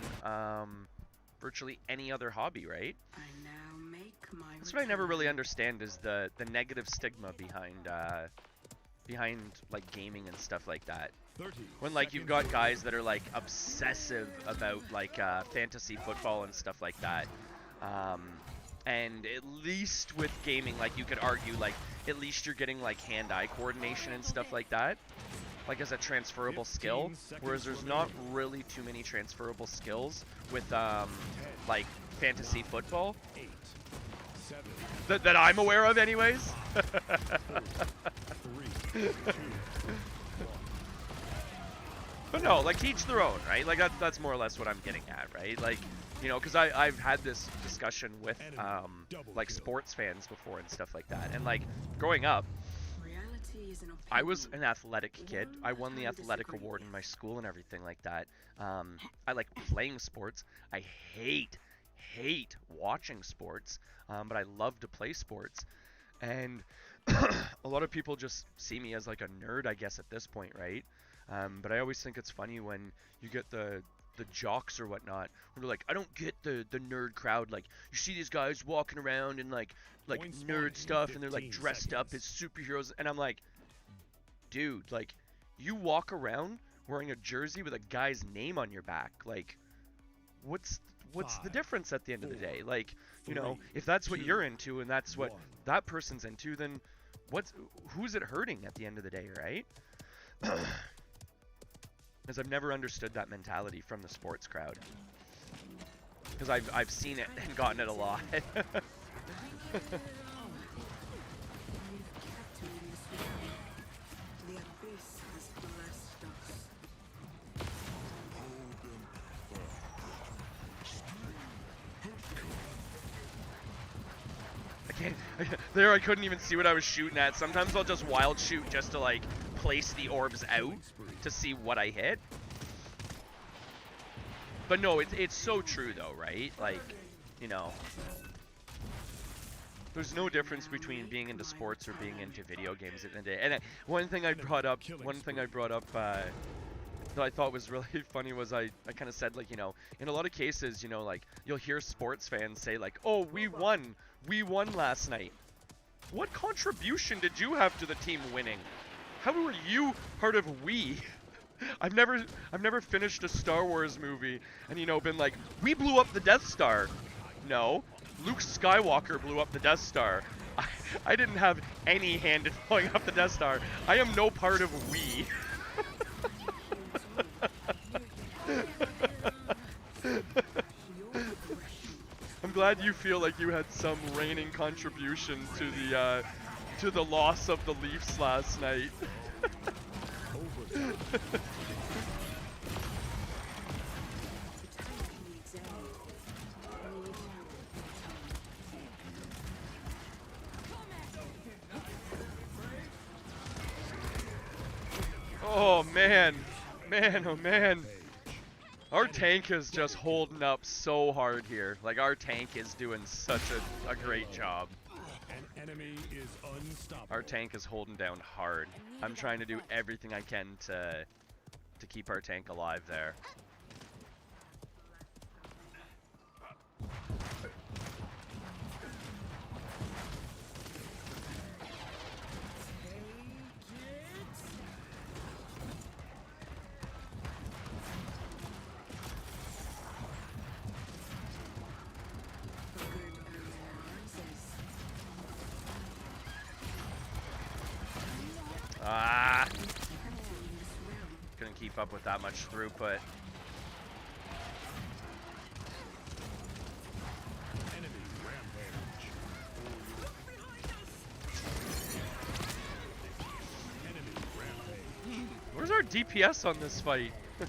virtually any other hobby, right? I now make my That's what I never return. really understand is the negative stigma behind like gaming and stuff like that. 30 When like you've seconds got guys that are like obsessive about like fantasy football and stuff like that. And at least with gaming, like you could argue like at least you're getting like hand-eye coordination and stuff like that, like as a transferable skill. 15 Whereas there's seconds not really too many transferable skills with like fantasy football 8, 7, that I'm aware of, anyways. 3, 2, But no, like to each their own, right? Like that's more or less what I'm getting at, right? Like, you know, because I've had this discussion with like sports fans before and stuff like that, and like growing up, Reality is an I was opinion. an athletic kid. I won the athletic award in my school and everything like that. I like playing sports. I hate watching sports, but I love to play sports, and a lot of people just see me as like a nerd, I guess, at this point, right? But I always think it's funny when you get the jocks or whatnot, who are like, I don't get the nerd crowd. Like, you see these guys walking around in like Points nerd won in stuff, and they're like 15 dressed up as superheroes, and I'm like, dude, like, you walk around wearing a jersey with a guy's name on your back. Like, what's the 5, difference at the end of the 4, day? Like, you know, 3, if that's what 2, you're into and that's what 1. that person's into, then who's it hurting at the end of the day, right? Because I've never understood that mentality from the sports crowd. Because I've seen it and gotten it a lot. You've kept me in this realm. The abyss has blessed us. There I couldn't even see what I was shooting at. Sometimes I'll just wild shoot just to like place the orbs out to see what I hit. But no, it's so true though, right? Like, you know, there's no difference between being into sports or being into video games at the end of the day. And one thing I brought up that I thought was really funny was I kind of said, like, you know, in a lot of cases, you know, like you'll hear sports fans say like, oh, we won last night. What contribution did you have to the team winning? How were you part of we? I've never finished a Star Wars movie and, you know, been like, we blew up the Death Star. No, Luke Skywalker blew up the Death Star. I didn't have any hand in blowing up the Death Star. I am no part of we. I'm glad you feel like you had some reigning contribution to to the loss of the Leafs last night. Overtime. The tank needs aid. Need Oh man, oh man. Our tank is just holding up so hard here. Like, our tank is doing such a great job. An enemy is unstoppable. Our tank is holding down hard. I'm trying to do everything I can to keep our tank alive there. Ah! Couldn't keep up with that much throughput. Enemy rampage. Enemy rampage. Where's our DPS on this fight? An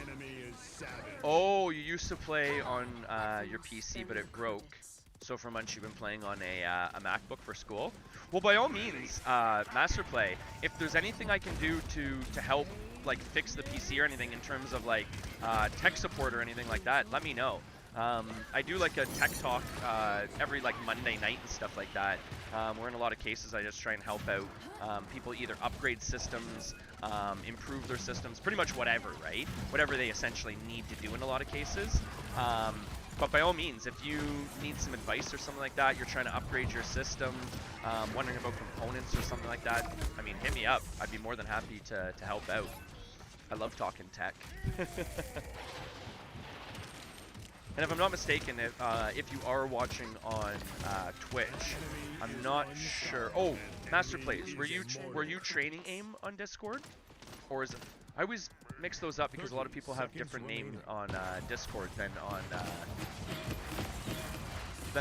enemy is savage. Oh, you used to play on your PC, but it broke. So for months you've been playing on a MacBook for school. Well, by all means, Masterplay, if there's anything I can do to help like fix the PC or anything in terms of like tech support or anything like that, let me know. I do like a tech talk every like Monday night and stuff like that. Where in a lot of cases I just try and help out people either upgrade systems, improve their systems, pretty much whatever, right? Whatever they essentially need to do in a lot of cases. But by all means, if you need some advice or something like that, you're trying to upgrade your system, wondering about components or something like that, I mean, hit me up. I'd be more than happy to help out. I love talking tech. And if I'm not mistaken, if you are watching on Twitch, I'm not sure. Oh, Master Plays, were you training AIM on Discord, or is it? I always mix those up because a lot of people have different names on Discord than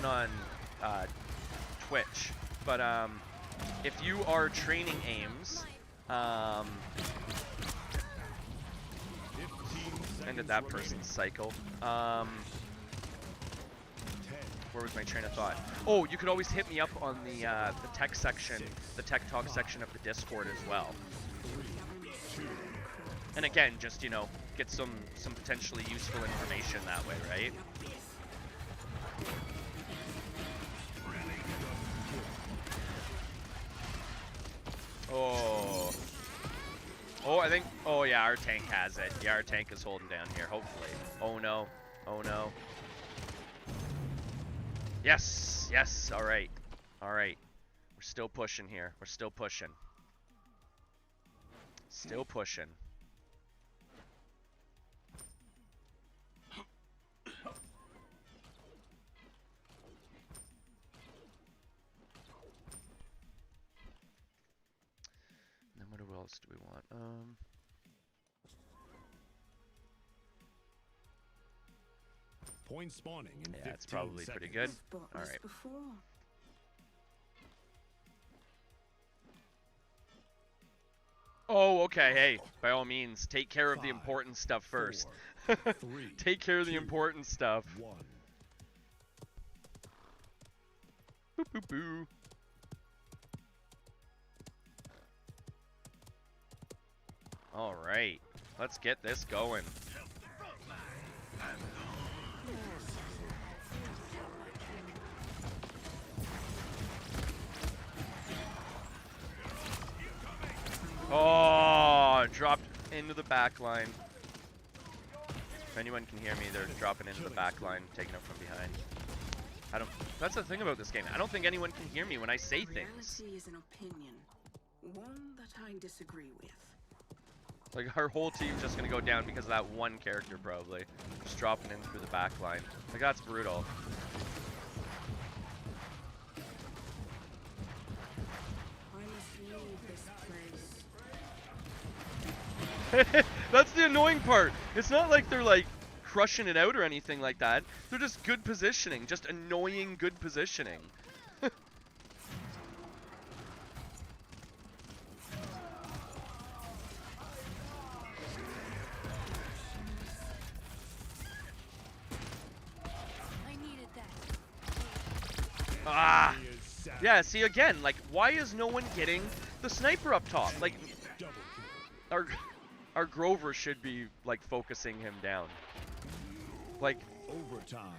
on Twitch. But if you are training AIMs, ended that person's cycle. Where was my train of thought? Oh, you could always hit me up on the tech section, the tech talk section of the Discord as well. And again, just, you know, get some potentially useful information that way, right? Oh. Oh, I think, oh yeah, our tank has it. Yeah, our tank is holding down here, hopefully. Oh no. Oh no. Yes, yes, alright. Alright. We're still pushing here. We're still pushing. Still pushing. And then what else do we want? Point spawning in 15 Yeah, it's probably seconds. pretty good. Spot All this right. before. Oh, okay. Hey, by all means, take care of the 5, important stuff first. 4, 3, Take care of the 2, important stuff. 1. Boop, boop, boo. All right, let's get this going. Oh, dropped into the back line. If anyone can hear me, they're dropping into the back line, taking it from behind. I don't. That's the thing about this game. I don't think anyone can hear me when I say things. Reality is an opinion, one that I disagree with. Like, our whole team's just gonna go down because of that one character, probably. Just dropping in through the back line. Like, that's brutal. I must leave this place. That's the annoying part. It's not like they're, like, crushing it out or anything like that. They're just good positioning, just annoying good positioning. I needed that. Ah! He is savage. Yeah, see again, like, why is no one getting the sniper up top? Like, Double kill. our Grover should be, like, focusing him down. Like, Overtime.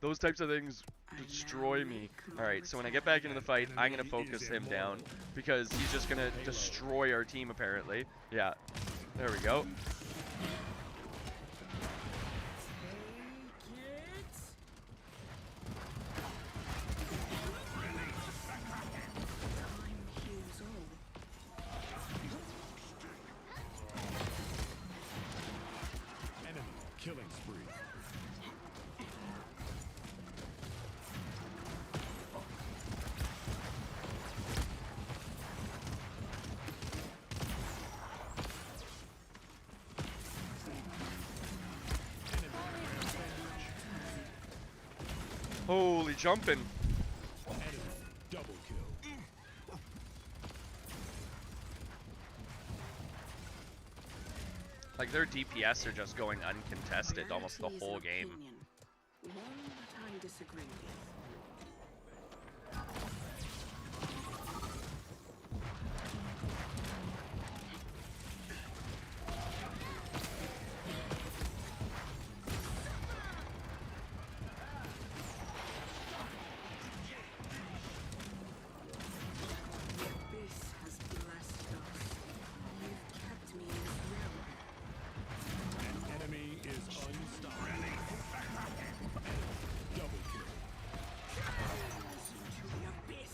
those types of things destroy me. Alright, so when I get back into the fight, I'm gonna focus him down, because he's just gonna destroy our team, apparently. Yeah, there we go. Enemy killing spree. Holy jumping. Enemy double kill. Like, their DPS are just going uncontested almost the Reality is whole an game. opinion, one that I disagree with. The abyss has blessed us. You've kept me in its realm. An enemy is unstoppable. Double kill. Into the abyss.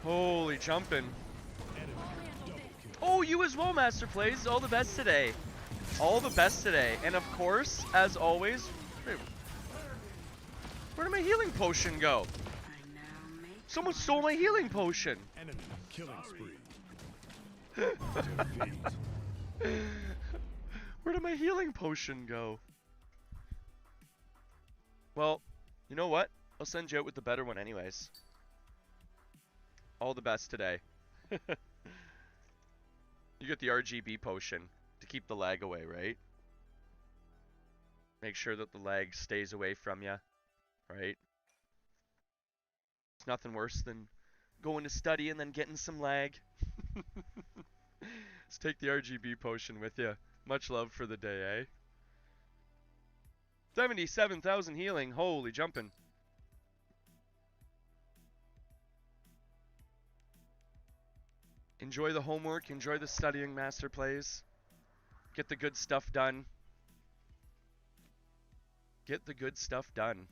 Holy jumping. Enemy double kill. Oh, you as well, Master Plays. All the best today. All the best today. And of course, as always, wait, where did my healing potion go? I now make Someone stole my healing potion. Enemy killing spree. Defeat. Where did my healing potion go? Well, you know what? I'll send you out with the better one anyways. All the best today. You get the RGB potion to keep the lag away, right? Make sure that the lag stays away from you, right? It's nothing worse than going to study and then getting some lag. Let's take the RGB potion with you. Much love for the day, eh? 77,000 healing. Holy jumping. Enjoy the homework. Enjoy the studying, Master Plays. Get the good stuff done. Get the good stuff done.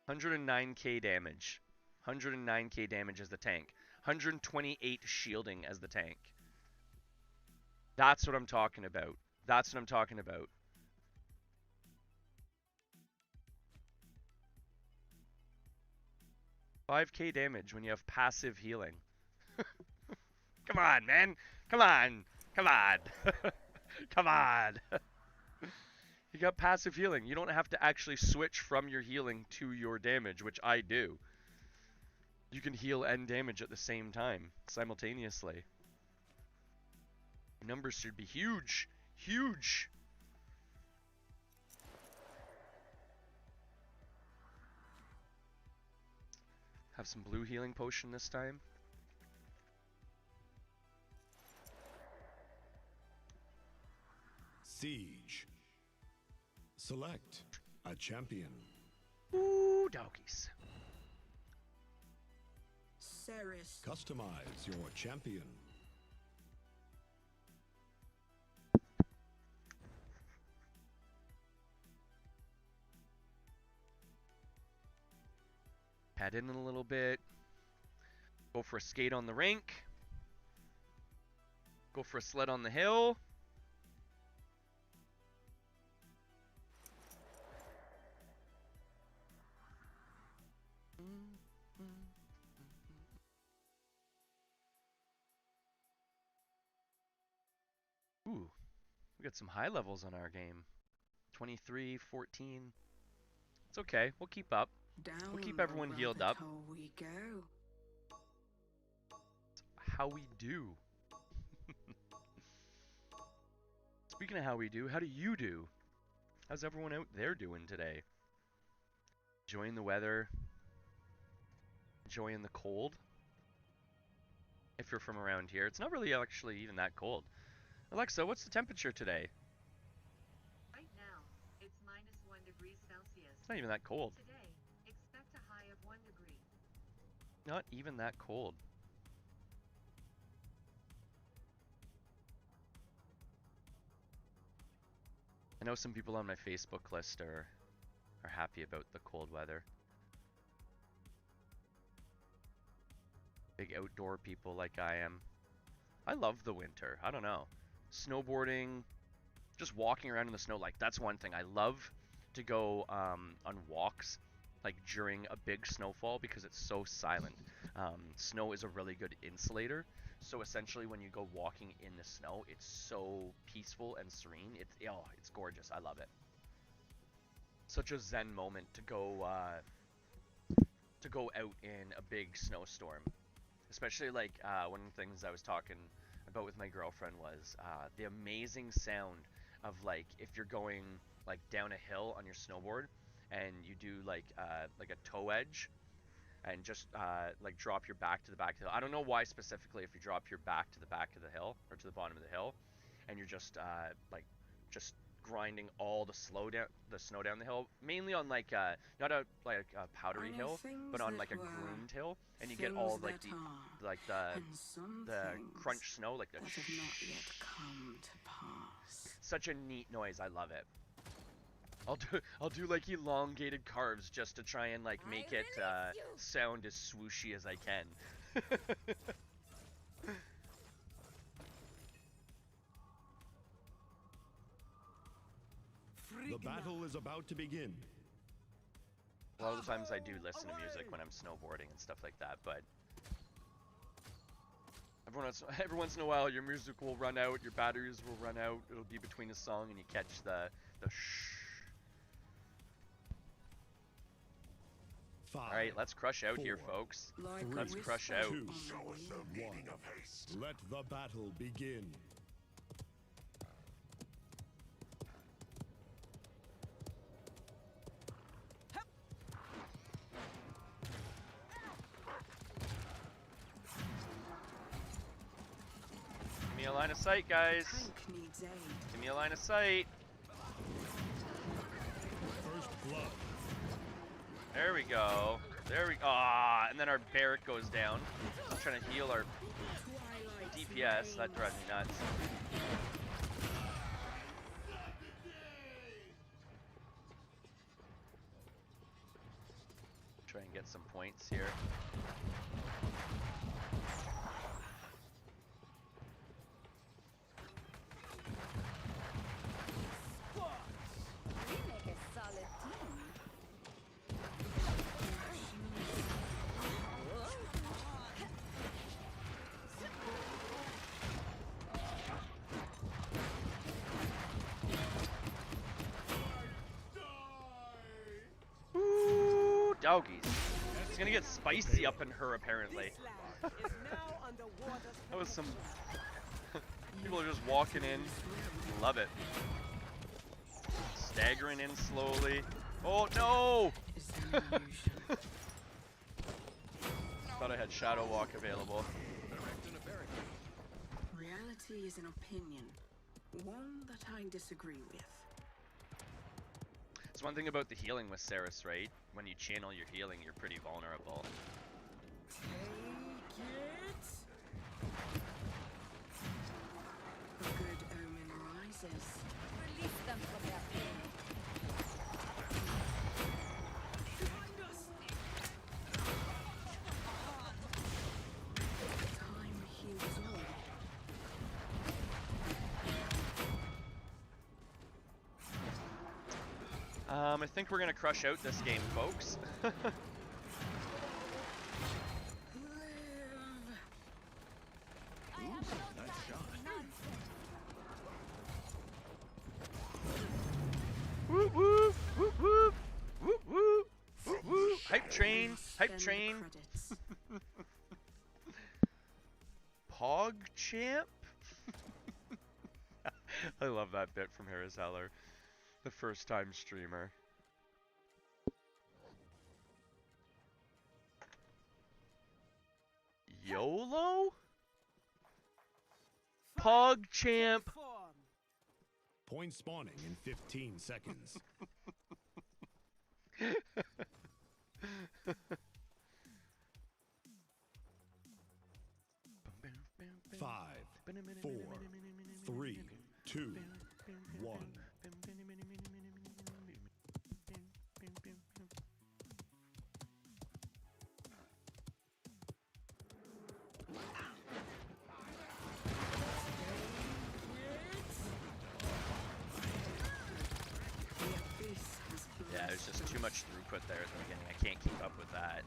109k damage. 109k damage as the tank. 128 shielding as the tank. That's what I'm talking about. That's what I'm talking about. $5k damage when you have passive healing. Come on, man. Come on. Come on. Come on. You got passive healing. You don't have to actually switch from your healing to your damage, which I do. You can heal and damage at the same time, simultaneously. Numbers should be huge. Huge. Have some blue healing potion this time. Siege. Select a champion. Ooh, doggies. Ceres. Customize your champion. Pad in a little bit. Go for a skate on the rink. Go for a sled on the hill. Ooh, we got some high levels on our game. 23, 14. It's okay. We'll keep up. Down keep the everyone healed up. rabbit hole we go. How we do. Speaking of how we do, how do you do? How's everyone out there doing today? Enjoying the weather? Enjoying the cold? If you're from around here, it's not really actually even that cold. Alexa, what's the temperature today? Right now, it's -1 degree Celsius. It's not even that cold. Today, expect a high of 1 degree. Not even that cold. I know some people on my Facebook list are happy about the cold weather. Big outdoor people like I am. I love the winter. I don't know. Snowboarding, just walking around in the snow, like that's one thing. I love to go on walks like during a big snowfall because it's so silent. Snow is a really good insulator. So essentially when you go walking in the snow, it's so peaceful and serene. It's gorgeous. I love it. Such a zen moment to go out in a big snowstorm. Especially like one of the things I was talking about with my girlfriend was the amazing sound of like if you're going like down a hill on your snowboard and you do like a toe edge and just like drop your back to the back of the hill. I don't know why specifically if you drop your back to the back of the hill or to the bottom of the hill and you're just just grinding all the snow down the hill, mainly on like not a powdery hill, but on like a groomed hill, and you get all like the crunch snow, like the that have not yet come to pass. such a neat noise. I love it. I'll do like elongated carves just to try and like make it sound as swooshy as I can. The battle is about to begin. A lot of the times I do listen to music when I'm snowboarding and stuff like that, but every once in a while your music will run out, your batteries will run out, it'll be between a song and you catch the shh. 5, Alright, let's crush out here, 4, folks. Like a Let's whisper crush out. 2, on the 1. wind. Let the battle begin. Give me a line of sight, guys. Tank needs aid. Give me a line of sight. First blood. There we go. And then our barrack goes down. I'm trying to heal our DPS. That drives me nuts. Try and get some points here. We make a solid team. Ooh, doggies. It's gonna get spicy up in her apparently. That was some. People are just walking in. Love it. Staggering in slowly. Oh no! Is an illusion. Thought I had Shadow Walk available. Reality is an opinion, one that I disagree with. It's one thing about the healing with Ceres, right? When you channel your healing, you're pretty vulnerable. Take it. A good omen rises. Release them from their pain. Time heals all. I think we're gonna crush out this game, folks. Live. I have no nice time shot. for nonsense. train, hype Then the train. credits. Pog champ. I love that bit from Harris Heller, the first time streamer. YOLO? Pog champ. Point spawning in 15 seconds. 5, 4, 3, 2, 1. Yeah, there's just too much throughput there at the beginning. I can't keep up with that.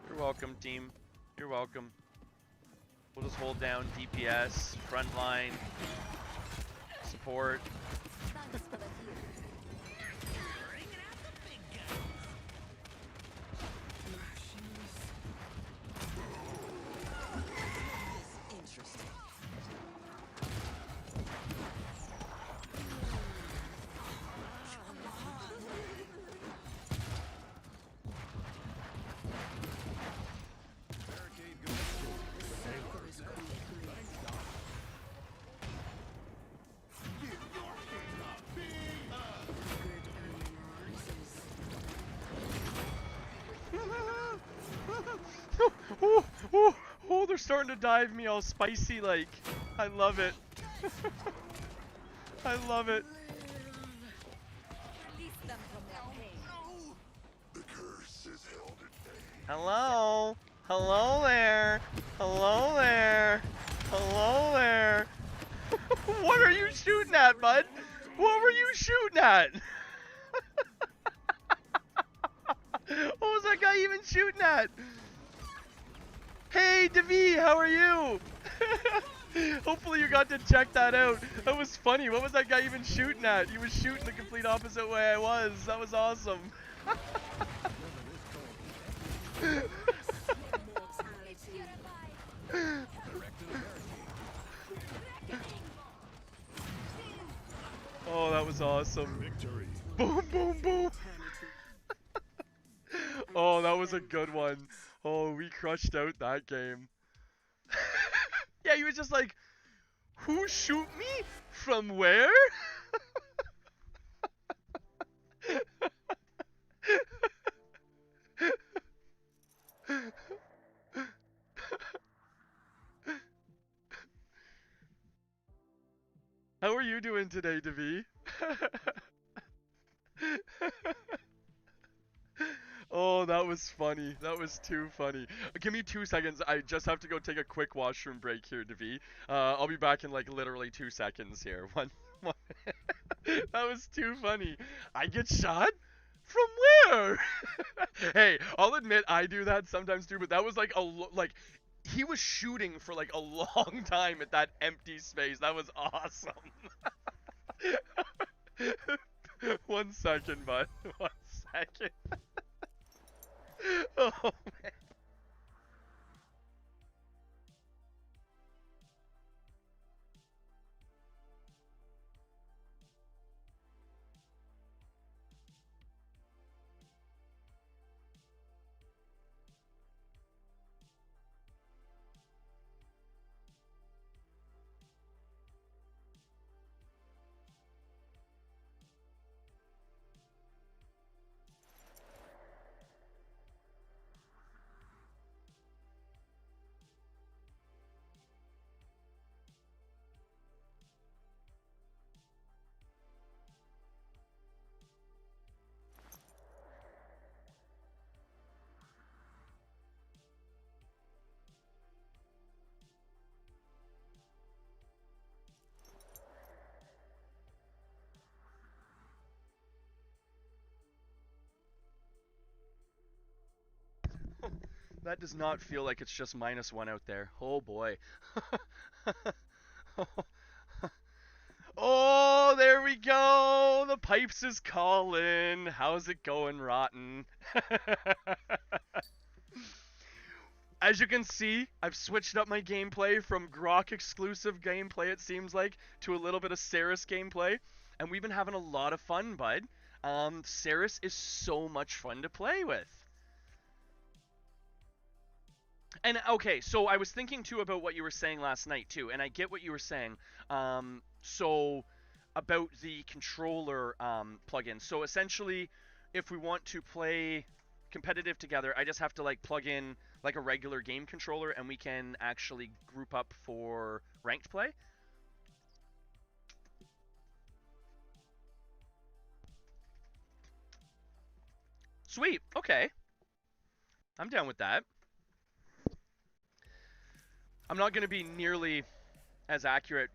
You're welcome, team. You're welcome. We'll just hold down DPS, frontline, support. Thanks for the heal. Oh, they're starting to dive me all spicy like. I love it. I love it. Release them from their pain. Hello? Hello there? Hello there? Hello there? What are you shooting at, bud? What were you shooting at? What was that guy even shooting at? Hey, Devi, how are you? Hopefully you got to check that out. That was funny. What was that guy even shooting at? He was shooting the complete opposite way I was. That was awesome. Oh, that was awesome. Victory. Boom, boom, boom. Oh, that was a good one. Oh, we crushed out that game. Yeah, he was just like, who shoot me? From where? How are you doing today, Devi? Oh, that was funny. That was too funny. Give me 2 seconds. I just have to go take a quick washroom break here, Devi. I'll be back in like literally 2 seconds here. One. That was too funny. I get shot? From where? Hey, I'll admit I do that sometimes too, but that was like like he was shooting for like a long time at that empty space. That was awesome. 1 second, bud. 1 second. Oh man. That does not feel like it's just -1 out there. Oh boy. Oh, there we go. The pipes is calling. How's it going, Rotten? As you can see, I've switched up my gameplay from Grok exclusive gameplay, it seems like, to a little bit of Saris gameplay. And we've been having a lot of fun, bud. Saris is so much fun to play with. And, okay, so I was thinking, too, about what you were saying last night, too. And I get what you were saying. So, about the controller plugin. So, essentially, if we want to play competitive together, I just have to, like, plug in, like, a regular game controller, and we can actually group up for ranked play. Sweet, okay. I'm down with that. I'm not going to be nearly as accurate.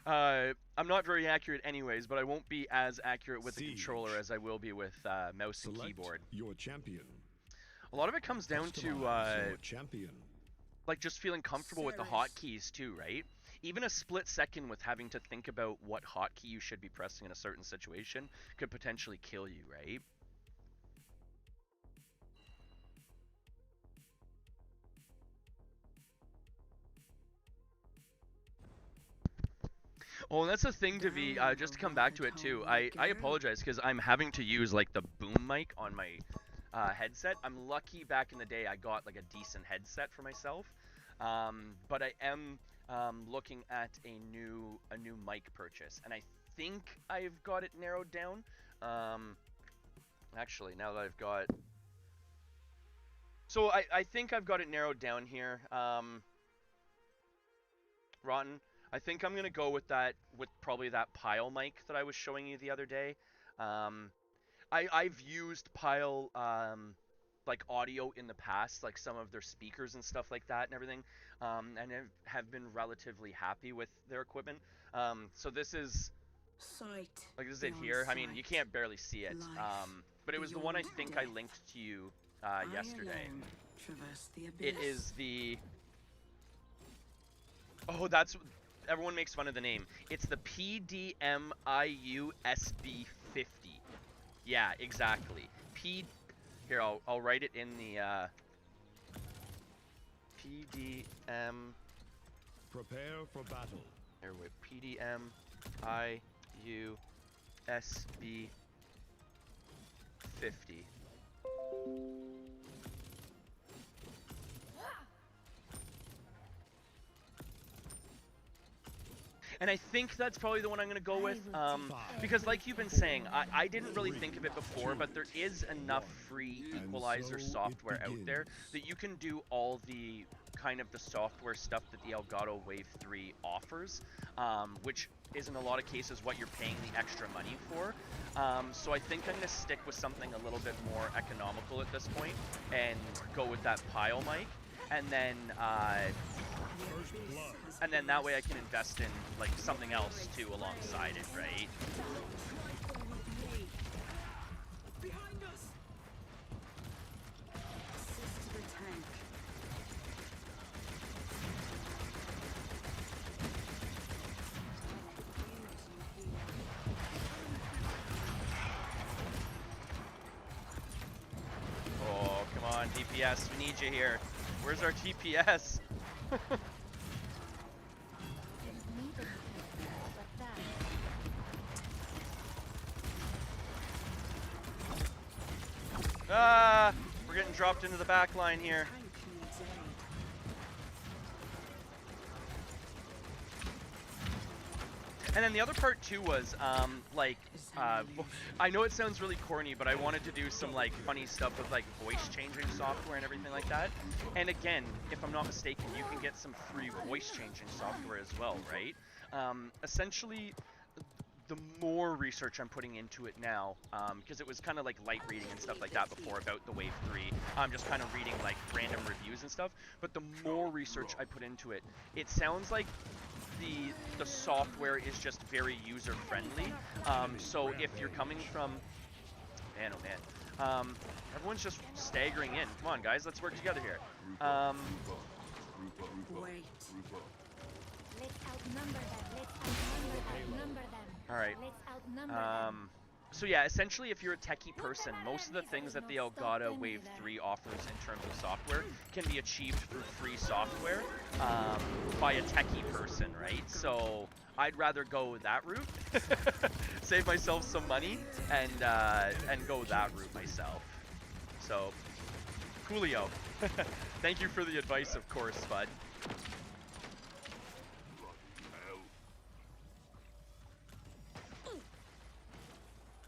I'm not very accurate anyways, but I won't be as accurate with the controller as I will be with mouse and keyboard. Your champion. A lot of it comes down to Your champion. like just feeling comfortable with the hotkeys too, right? Even a split second with having to think about what hotkey you should be pressing in a certain situation could potentially kill you, right? Oh, and that's the thing, Devi, just to come back to it too, I apologize because I'm having to use like the boom mic on my headset. I'm lucky back in the day I got like a decent headset for myself, but I am looking at a new mic purchase, and I think I've got it narrowed down. Actually, now that I've got... So I think I've got it narrowed down here, Rotten. I think I'm gonna go with that, with probably that Pile mic that I was showing you the other day. I've used Pile like audio in the past, like some of their speakers and stuff like that and everything, and have been relatively happy with their equipment. So this is like this is it here. I mean, you can't barely see it, but it was the one I think I linked to you yesterday. It is the... Oh, that's... Everyone makes fun of the name. It's the PDMIU SB50. Yeah, exactly. Here, I'll write it in the PDM. Prepare for battle. Here with PDMIU SB50. And I think that's probably the one I'm going to go with, because like you've been saying, I didn't really think of it before, but there is enough free equalizer software out there that you can do all the kind of the software stuff that the Elgato Wave 3 offers, which is in a lot of cases what you're paying the extra money for. So I think I'm going to stick with something a little bit more economical at this point and go with that Pile mic, and then that way I can invest in like something else too alongside it, right? Behind us. Assist the tank. Oh, come on, DPS, we need you here. Where's our TPS? Ah, we're getting dropped into the back line here. And then the other part too was, I know it sounds really corny, but I wanted to do some like funny stuff with like voice changing software and everything like that. And again, if I'm not mistaken, you can get some free voice changing software as well, right? Essentially, the more research I'm putting into it now, because it was kind of like light reading and stuff like that before about the Wave 3, I'm just kind of reading like random reviews and stuff, but the more research I put into it, it sounds like the software is just very user friendly. So if you're coming from, man oh Everyone's just staggering in. Come on, guys, let's work together here. Wait. Let's outnumber them. Let's outnumber them. All right. Let's outnumber them. So yeah, essentially, if you're a techie person, most of the things that the Elgato Wave 3 offers in terms of software can be achieved through free software by a techie person, right? So I'd rather go that route, save myself some money, and go that route myself. So, coolio. Thank you for the advice, of course, bud.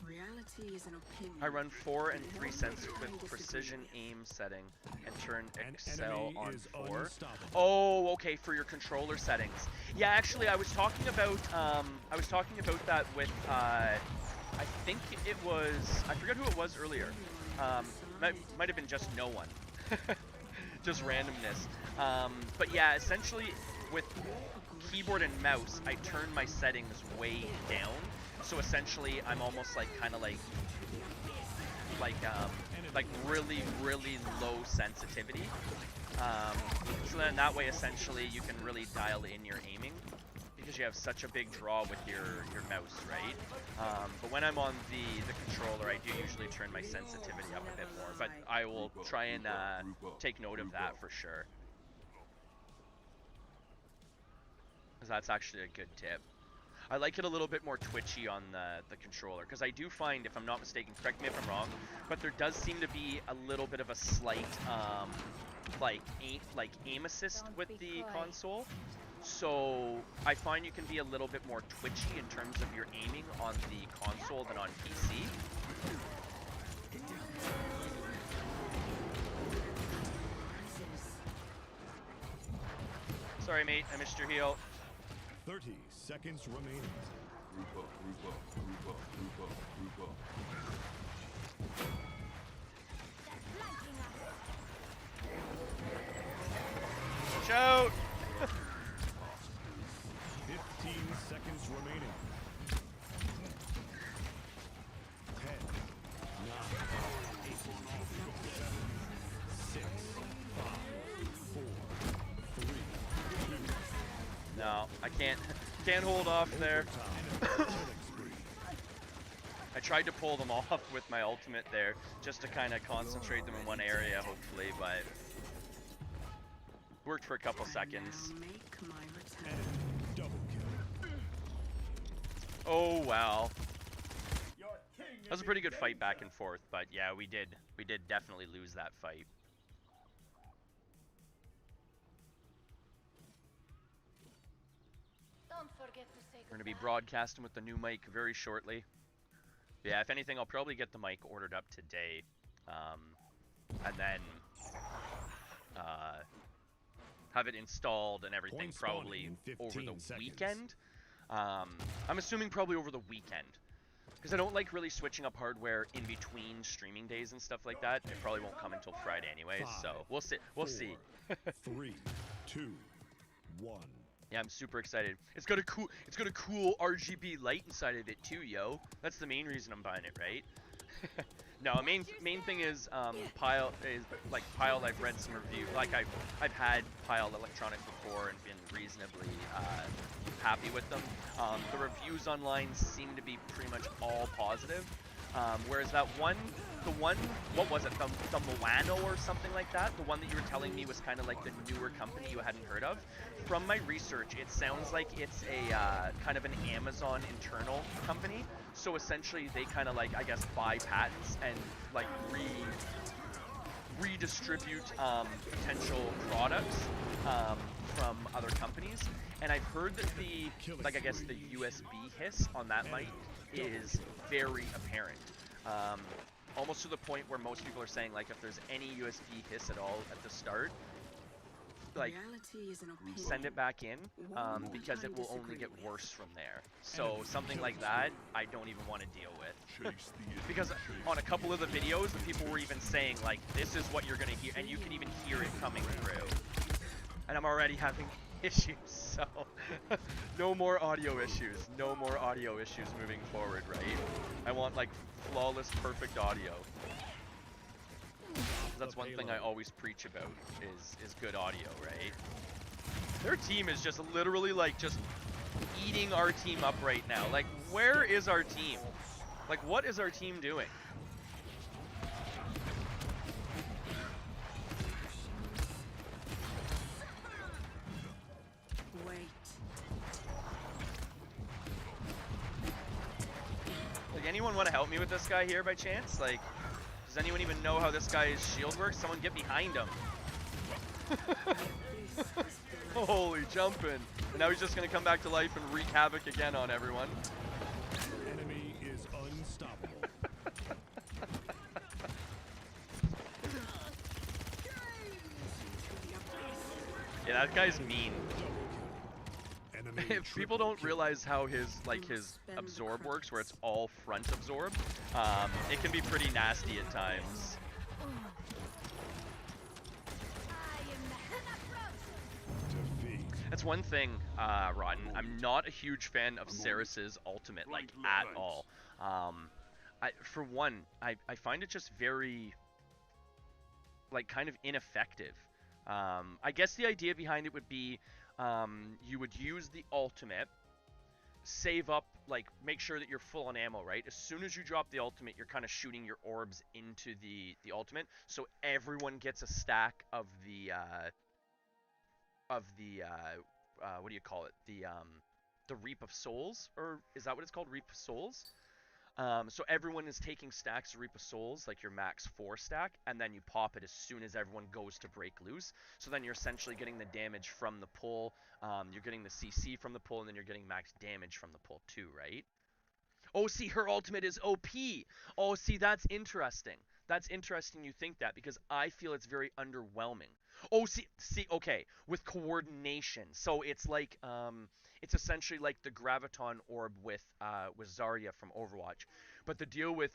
Reality is an opinion. I run 4 and 3 cents with precision aim setting and turn An Excel enemy on is 4. unstoppable. Oh, okay, for your controller settings. Yeah, actually, I was talking about that with I think it was, I forget who it was earlier. Might have been just no one, just randomness. But yeah, essentially with keyboard and mouse, I turn my settings way down. So essentially, I'm almost like kind of like really, really low sensitivity. So then that way, essentially, you can really dial in your aiming because you have such a big draw with your mouse, right? But when I'm on the controller, I do usually turn my sensitivity up a bit more. But I will try and take note of that for sure. Because that's actually a good tip. I like it a little bit more twitchy on the controller, because I do find, if I'm not mistaken, correct me if I'm wrong, but there does seem to be a little bit of a slight aim assist with the console. So I find you can be a little bit more twitchy in terms of your aiming on the console than on PC. Sorry, mate, I missed your heal. 30 seconds remaining. Shout! 15 seconds remaining. 10, 9, 8, 7, 6, 5, 4, 3, 2. No, I can't hold off there. I tried to pull them off with my ultimate there, just to kind of concentrate them in one area, hopefully, but worked for a couple seconds. Make my return. Double kill. Oh wow. That was a pretty good fight back and forth, but yeah, we did definitely lose that fight. Don't forget to say We're gonna be broadcasting with the new mic very shortly. Yeah, if anything, I'll probably get the mic ordered up today, and then have it installed and everything Point spawning probably in 15 over the seconds. weekend. I'm assuming probably over the weekend, because I don't like really switching up hardware in between streaming days and stuff like that. It probably won't come until Friday anyways, so we'll see. We'll see. 3, 2, 1. Yeah, I'm super excited. It's got a cool RGB light inside of it too, yo. That's the main reason I'm buying it, right? No, main thing is Pyle I've read some review. Like I've had Pyle Electronics before and been reasonably happy with them. The reviews online seem to be pretty much all positive. Whereas that one, what was it, the Milano or something like that? The one that you were telling me was kind of like the newer company you hadn't heard of. From my research, it sounds like it's a kind of an Amazon internal company. So essentially, they kind of like, I guess, buy patents and like redistribute potential products from other companies. And I've heard that the USB hiss on that mic is very apparent. Almost to the point where most people are saying, like, if there's any USB hiss at all at the start, like, Reality is an opinion. send it back in, because it will only get worse from there. So something like that, I don't even want to deal with. Because on a couple of the videos, the people were even saying, like, this is what you're going to hear, and you can even hear it coming through. And I'm already having issues, so no more audio issues. No more audio issues moving forward, right? I want, like, flawless, perfect audio. that's one thing I always preach about is good audio, right? Their team is just literally like just eating our team up right now. Like, where is our team? Like, what is our team doing? Wait. Like, anyone want to help me with this guy here by chance? Like, does anyone even know how this guy's shield works? Someone get behind him. Holy jumping. And now he's just going to come back to life and wreak havoc again on everyone. Enemy is unstoppable. Yeah, that guy's mean. Enemy If people don't realize how his absorb works, where it's all front absorb, it can be pretty nasty at times. defeat. That's one thing, Rotten. I'm not a huge fan of Ceres's ultimate, like, at all. For one, I find it just very, like, kind of ineffective. I guess the idea behind it would be, you would use the ultimate, save up, like, make sure that you're full on ammo, right? As soon as you drop the ultimate, you're kind of shooting your orbs into the ultimate, so everyone gets a stack of the what do you call it? The Reap of Souls, or is that what it's called? Reap of Souls? So everyone is taking stacks of Reap of Souls, like your max 4 stack, and then you pop it as soon as everyone goes to break loose. So then you're essentially getting the damage from the pull, you're getting the CC from the pull, and then you're getting max damage from the pull too, right? Oh, see, her ultimate is OP! Oh, see, that's interesting. That's interesting you think that, because I feel it's very underwhelming. Oh, see, okay, with coordination. So it's like, it's essentially like the Graviton Orb with Zarya from Overwatch. But the deal with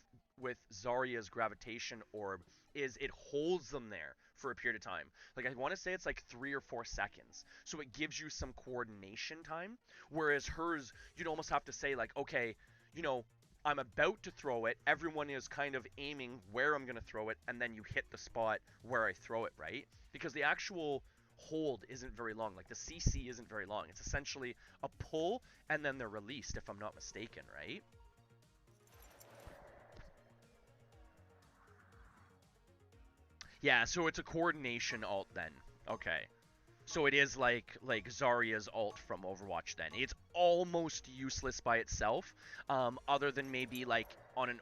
Zarya's Gravitation Orb is it holds them there for a period of time. Like, I want to say it's like 3 or 4 seconds. So it gives you some coordination time. Whereas hers, you'd almost have to say, like, okay, you know, I'm about to throw it. Everyone is kind of aiming where I'm going to throw it. And then you hit the spot where I throw it, right? Because the actual hold isn't very long. Like, the CC isn't very long. It's essentially a pull and then they're released, if I'm not mistaken, right? Yeah, so it's a coordination ult then. Okay. So it is like Zarya's ult from Overwatch then. It's almost useless by itself, other than maybe like on an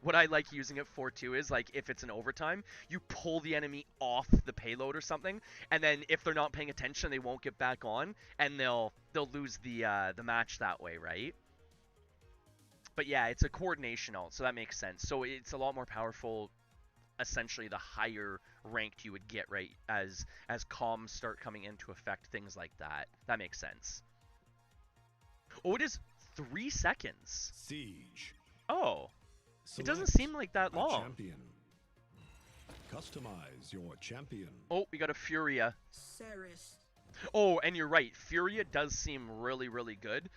what I like using it for too is like if it's an overtime, you pull the enemy off the payload or something, and then if they're not paying attention, they won't get back on, and they'll lose the match that way, right? But yeah, it's a coordination ult, so that makes sense. So it's a lot more powerful. Essentially, the higher ranked you would get, right, as comms start coming into effect, things like that. That makes sense. Oh, it is 3 seconds. Siege. Oh, it doesn't Select seem like that a long. champion. Customize your champion. Oh, we got a Furia. Ceres. Oh, and you're right. Furia does seem really, really good.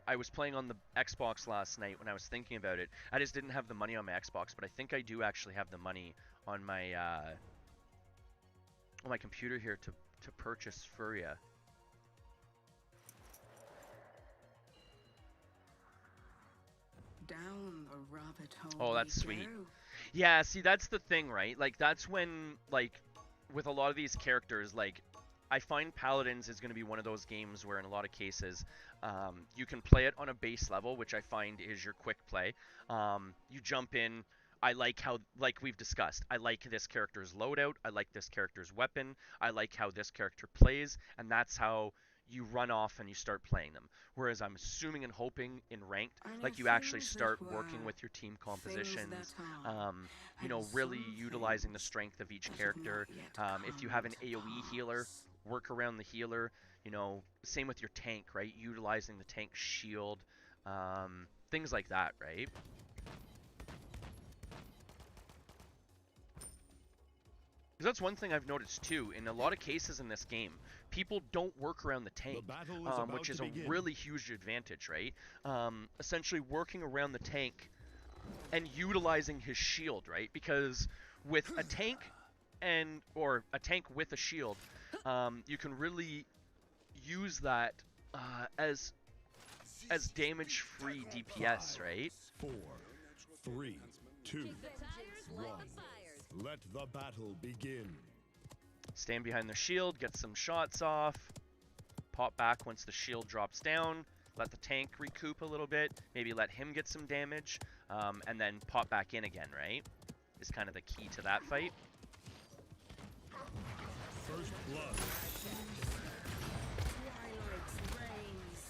I was playing on the Xbox last night when I was thinking about it. I just didn't have the money on my Xbox, but I think I do actually have the money on my computer here to purchase Furia. Down the rabbit hole. Oh, that's we sweet. go. Yeah, see, that's the thing, right? Like, that's when, like, with a lot of these characters, like, I find Paladins is going to be one of those games where in a lot of cases, you can play it on a base level, which I find is your quick play. You jump in. I like how, like we've discussed, I like this character's loadout. I like this character's weapon. I like how this character plays, and that's how you run off and you start playing them. Whereas I'm assuming and hoping in ranked, like you actually start working with your team compositions, you know, really utilizing the strength of each character. If you have an AoE healer, work around the healer, you know, same with your tank, right? Utilizing the tank shield, things like that, right? Because that's one thing I've noticed too. In a lot of cases in this game, people don't work around the tank, which is a really huge advantage, right? Essentially, working around the tank and utilizing his shield, right? Because with a tank or a tank with a shield, you can really use that as damage-free DPS, right? 4, 3, 2, 1. Let the battle begin. Stand behind the shield, get some shots off, pop back once the shield drops down, let the tank recoup a little bit, maybe let him get some damage, and then pop back in again, right? Is kind of the key to that fight. First blood. Twilight's reigns.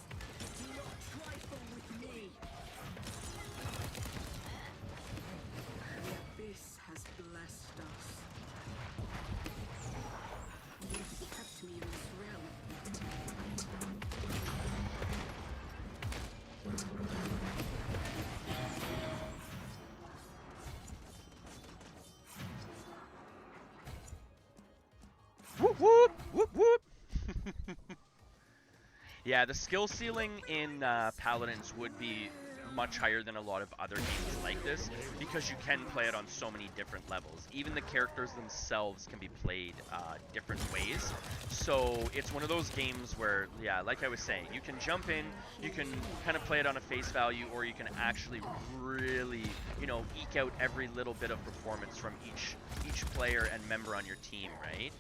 Do not trifle with me. The abyss has blessed us. You've kept me in this realm. Whoop whoop whoop whoop. Yeah, the skill ceiling in Paladins would be much higher than a lot of other games like this because you can play it on so many different levels. Even the characters themselves can be played different ways. So it's one of those games where, yeah, like I was saying, you can jump in, you can kind of play it on a face value, or you can actually really, you know, eke out every little bit of performance from each player and member on your team, right?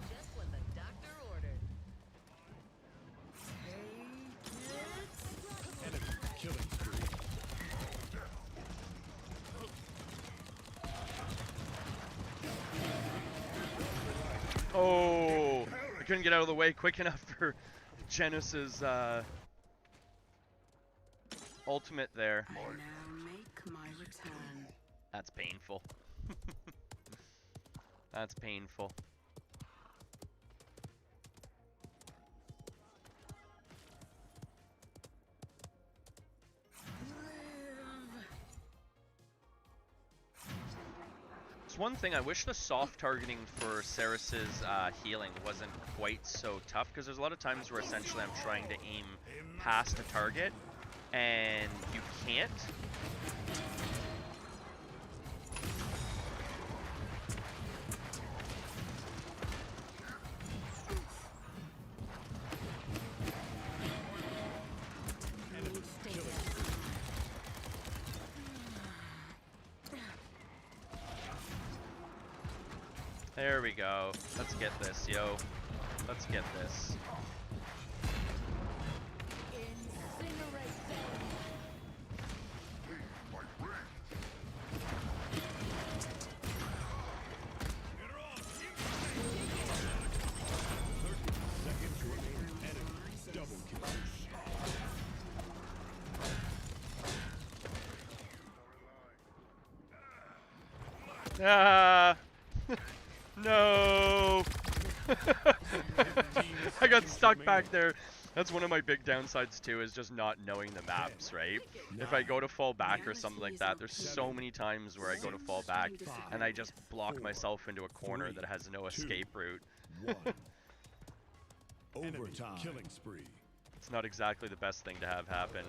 Just what the doctor ordered. Enemy killing spree. Oh, I couldn't get out of the way quick enough for Genis's ultimate there. I now make my return. That's painful. That's painful. It's one thing, I wish the soft targeting for Ceres's healing wasn't quite so tough, because there's a lot of times where essentially I'm trying to aim past a target and you can't. Enemy killing spree. There we go. Let's get this, yo. Let's get this. Seconds remaining. Enemy double kill. Ah! No! I got stuck back there. That's one of my big downsides too, is just not knowing the maps, right? If I go to fall back or something like that, there's so many times where I go to fall back and I just block myself into a corner that has no escape route. 1. Overtime. Killing spree. It's not exactly the best thing to have happen.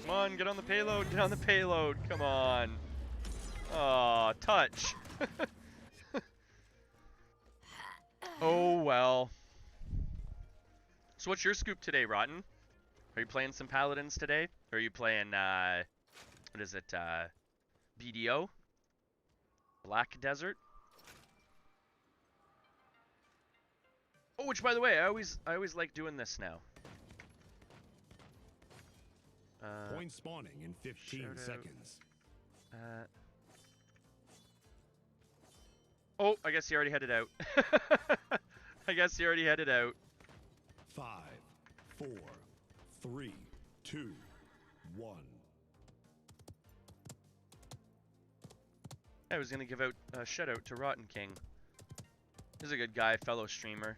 Come on, get on the payload, get on the payload, come on. Aw, touch. Oh well. So what's your scoop today, Rotten? Are you playing some Paladins today? Or are you playing, what is it, BDO? Black Desert? Oh, which by the way, I always like doing this now. Point spawning in 15 shout out. seconds. Oh, I guess he already headed out. I guess he already headed out. 5, 4, 3, 2, 1. I was gonna give out a shout out to Rotten King. He's a good guy, fellow streamer.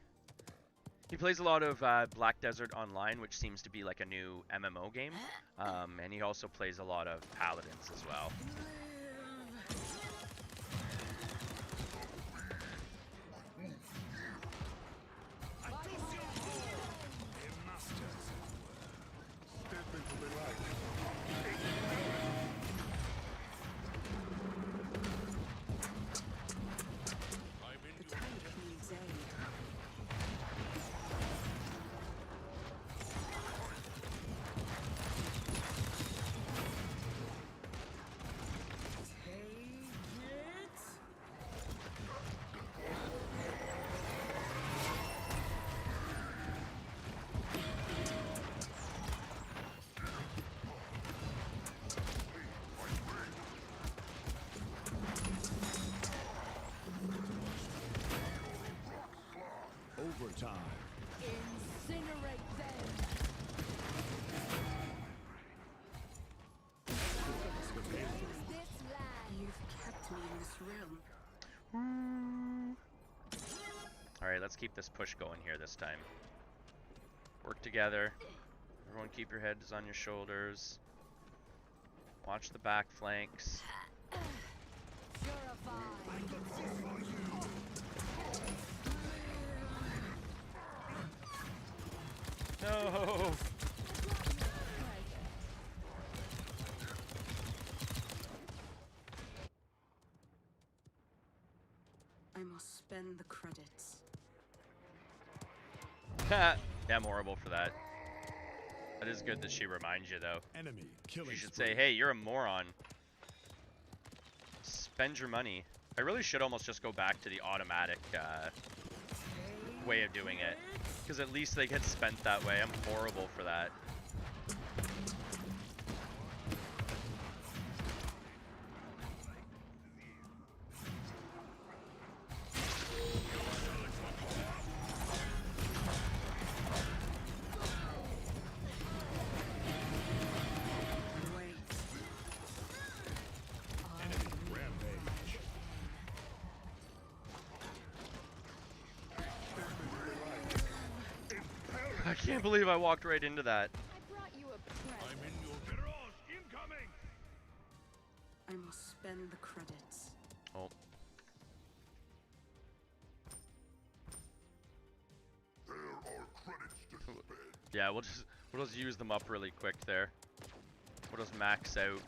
He plays a lot of Black Desert Online, which seems to be like a new MMO game. And he also plays a lot of Paladins as well. Overtime. Incinerate them. This land. You've kept me in this realm. Alright, let's keep this push going here this time. Work together. Everyone keep your heads on your shoulders. Watch the back flanks. No! I must spend the credits. Yeah, I'm horrible for that. That is good that she reminds you, though. Enemy killing You should spree. say, hey, you're a moron. Spend your money. I really should almost just go back to the automatic way of doing it. Because at least they get spent that way. I'm horrible for that. Wait. Enemy rampage. I can't believe I walked right into that. I brought you a present. I'm in your garage. Incoming. I must spend the credits. Oh. Yeah, we'll just use them up really quick there. We'll just max out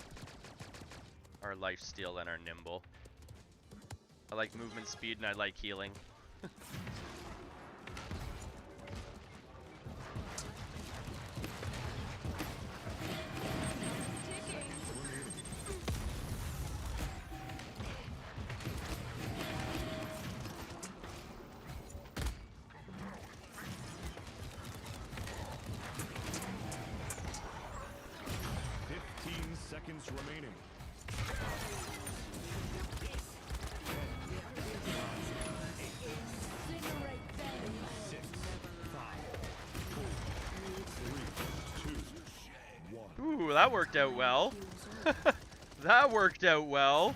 our lifesteal and our nimble. I like movement speed and I like healing. Seconds remaining. Incinerate them. 6, 5, 4, 3, 2, 1. Ooh, that worked out well. That worked out well.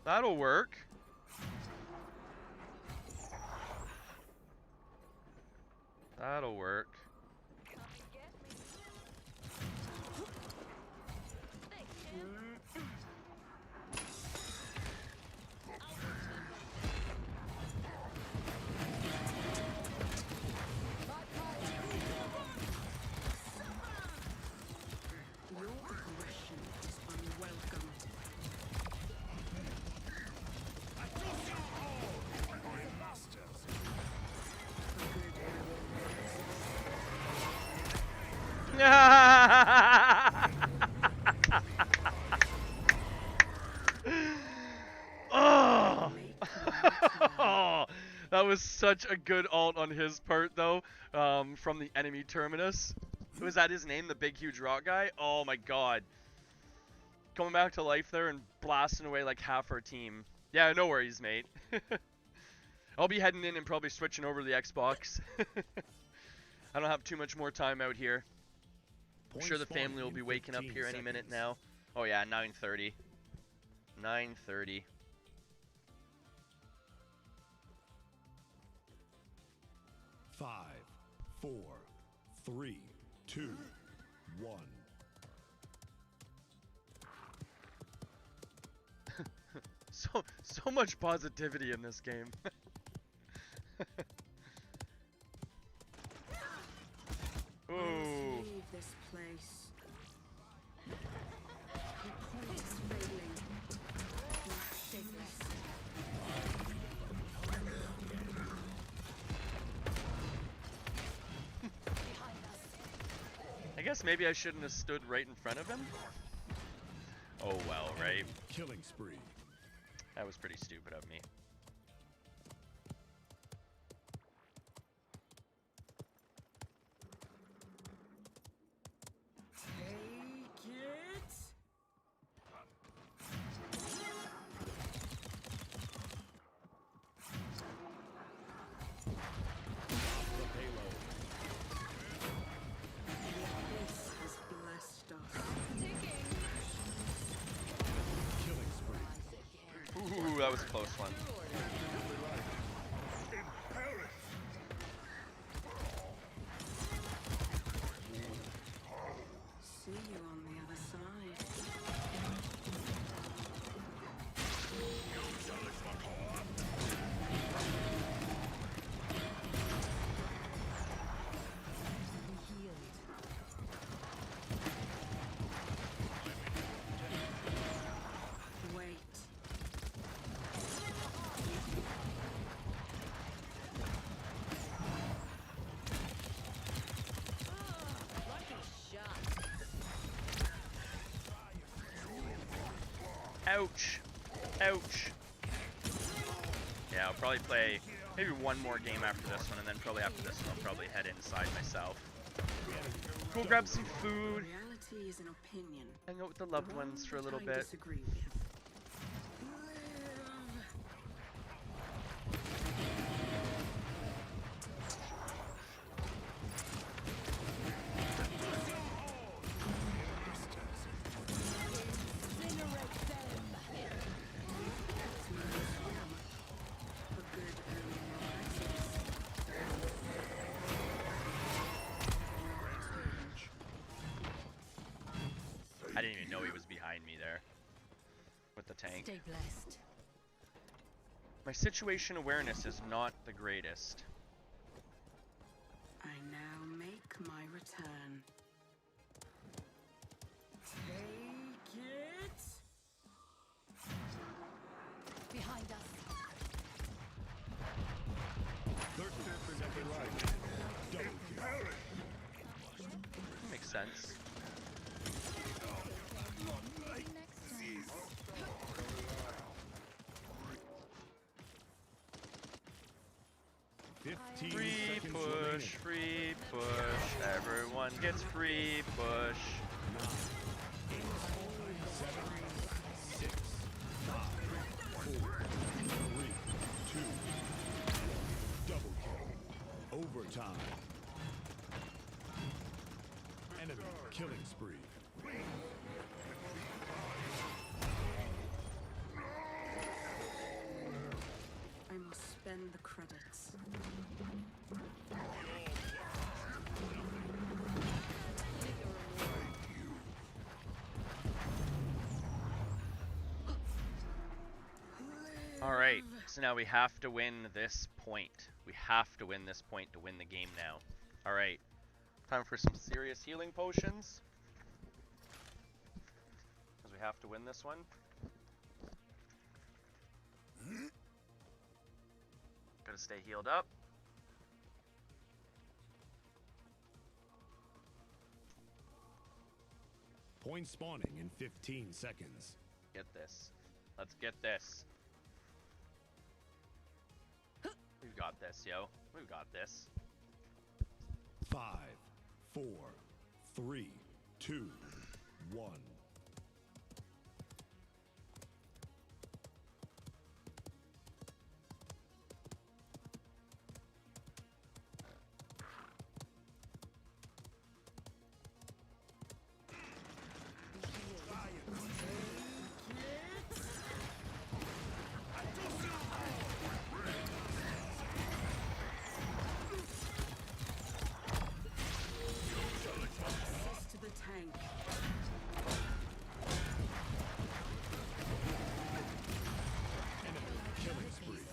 That'll work. That'll work. Your aggression is unwelcome. Oh! That was such a good ult on his part, though, from the enemy terminus. Was that his name, the big, huge rock guy? Oh my god. Coming back to life there and blasting away like half our team. Yeah, no worries, mate. I'll be heading in and probably switching over to the Xbox. I don't have too much more time out here. I'm sure the family will be waking up here any minute now. Oh yeah, 9:30. 9:30. Five, 4, 3, 2, 1. So much positivity in this game. I Ooh. must leave this place. Your point is failing. Nothingness. I guess maybe I shouldn't have stood right in front of him. Oh well, right? Killing spree. That was pretty stupid of me. Take it. that was a close one. See you on the other side. Wait. Lucky shot. Ouch. Ouch. Yeah, I'll probably play maybe one more game after this one, and then probably after this one I'll probably head inside myself. Go grab some food, Reality is an opinion. hang out with the loved ones for a little One that I bit. disagree with. Live. with the tank. Stay blessed. My situation awareness is not the greatest. I now make my return. Take it! Behind us. 30-second life. Double kill. Makes sense. Free push, free push. Everyone gets free push. 9, 8, 7, 6, 5, 4, 3, 2. Double kill. Overtime. Enemy killing spree. I must spend the credits. Alright, so now we have to win this point. We have to win this point to win the game now. Alright, time for some serious healing potions. Because we have to win this one. Gotta stay healed up. Point spawning in 15 seconds. Get this. Let's get this. We've got this, yo. We've got this. 5, 4, 3, 2, 1. Access to the tank. Killing spree.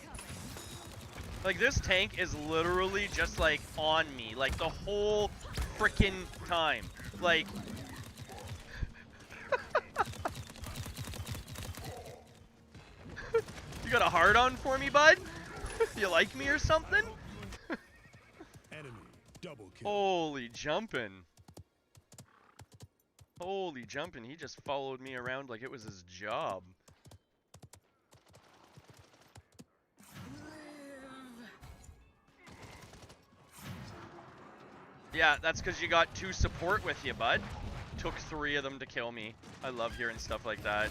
Like, this tank is literally just, like, on me. Like, the whole frickin' time. Like... You got a hard on for me, bud? You like me or something? Enemy double kill. Holy jumpin'. Holy jumpin', he just followed me around like it was his job. Yeah, that's because you got 2 support with you, bud. Took 3 of them to kill me. I love hearing stuff like that.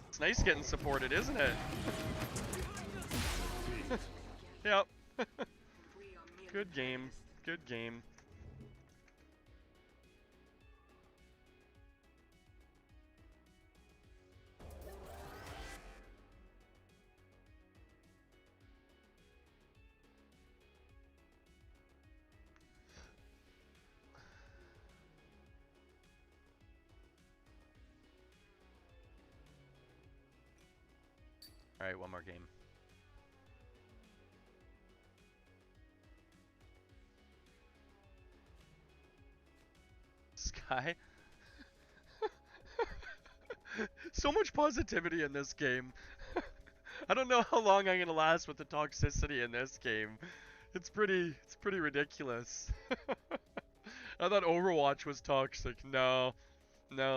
It's nice getting supported, isn't it? Yep. Good game. Good game. Alright, one more game. Sky? So much positivity in this game. I don't know how long I'm gonna last with the toxicity in this game. It's pretty ridiculous. I thought Overwatch was toxic. No,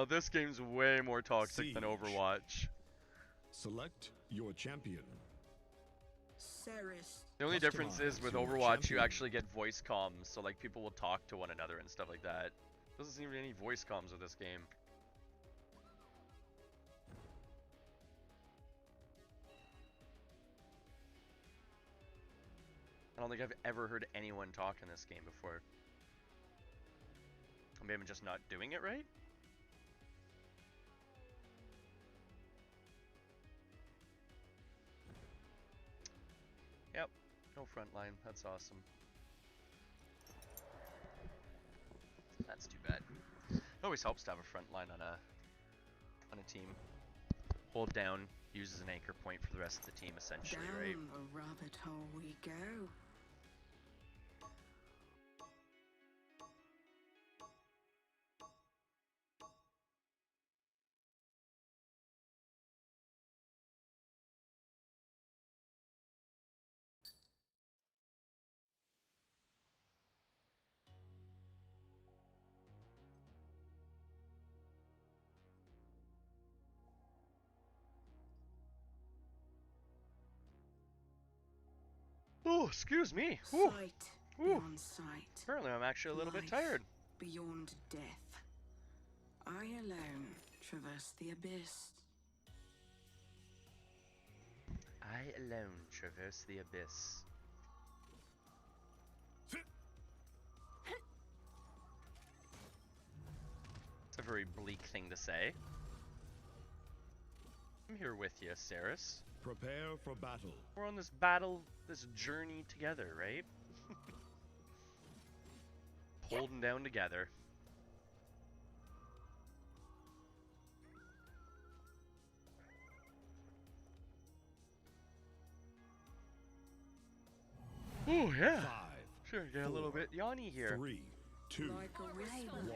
this game's way more toxic than Siege. Overwatch. Select your champion. Ceres. The only difference is Customize with your Overwatch, you champion. actually get voice comms, so like people will talk to one another and stuff like that. Doesn't seem to be any voice comms with this game. I don't think I've ever heard anyone talk in this game before. Maybe I'm just not doing it right? Yep, no frontline. That's awesome. That's too bad. It always helps to have a frontline on a team. Hold down, use as an anchor point for the rest of the team, essentially, Down right? the rabbit hole we go. Oh, excuse me. Whew. Sight Whew. beyond sight. Apparently, I'm actually a little bit Life tired. Beyond death. I alone traverse the abyss. I alone traverse the abyss. It's a very bleak thing to say. I'm here with you, Ceres. Prepare for battle. We're on this battle, this journey together, right? Holding down together. Oh yeah. 5, Sure, get a little bit yawny here. 3, 2. Like a whisper on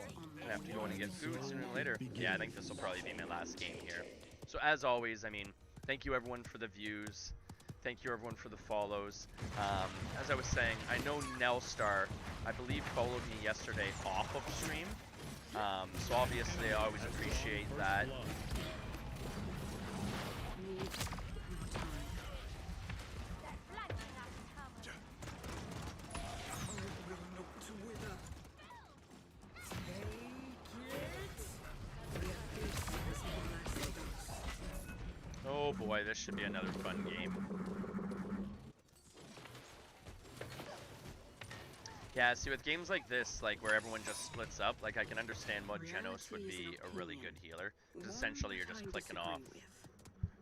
I have to go in and get food sooner or later. Begin. Yeah, I think this will probably be my last game here. So as always, I mean, thank you everyone for the views. Thank you everyone for the follows. As I was saying, I know Nelstar, I believe, followed me yesterday off of stream. So obviously I always appreciate First that. blood. Need more time. I will not to wither. Take it. The abyss has blasted us. Oh boy, this should be another fun game. Yeah, see with games like this, like where everyone just splits up, like I can understand what Genos would be a really good healer. Because essentially you're just clicking off.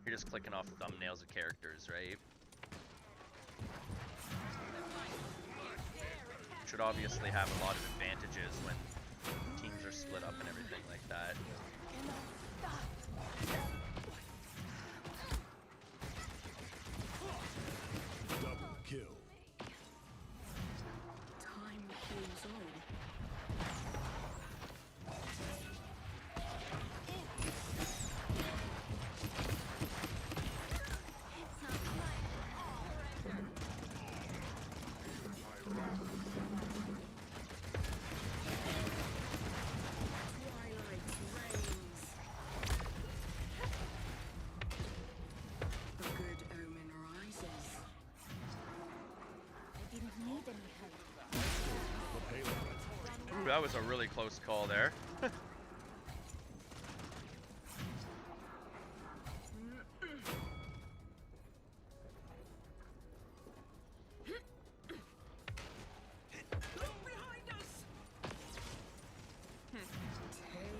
You're just clicking off thumbnails of characters, right? Should obviously have a lot of advantages when teams are split up and everything like that. Double kill. Time heals all. Twilight reigns. A good omen rises. I didn't need any help. The payload. Ooh, that was a really close call there. Look behind us!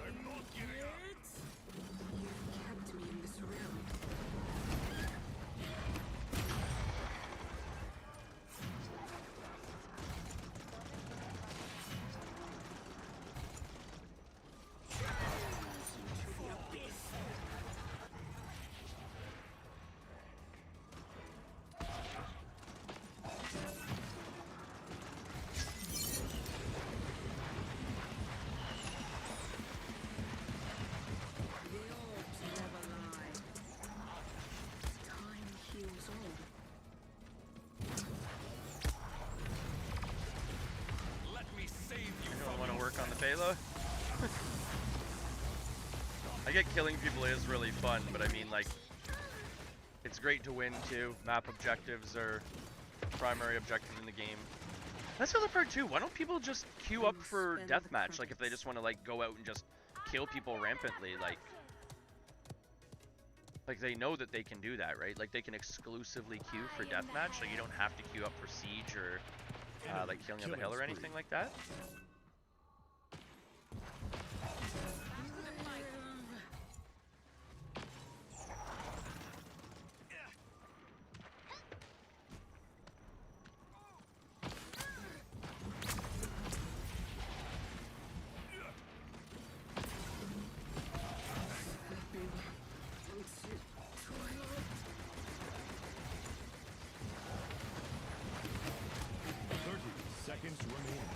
I'm not getting up. You kept me in this realm. Halo? I get killing people is really fun, but I mean, like, it's great to win too. Map objectives are primary objective in the game. That's the other part too. Why don't people just queue up for deathmatch? Like, if they just want to like go out and just kill people rampantly, like they know that they can do that, right? Like they can exclusively queue for deathmatch. Like you don't have to queue up for siege or like killing of the hill or anything like that. Seconds remaining.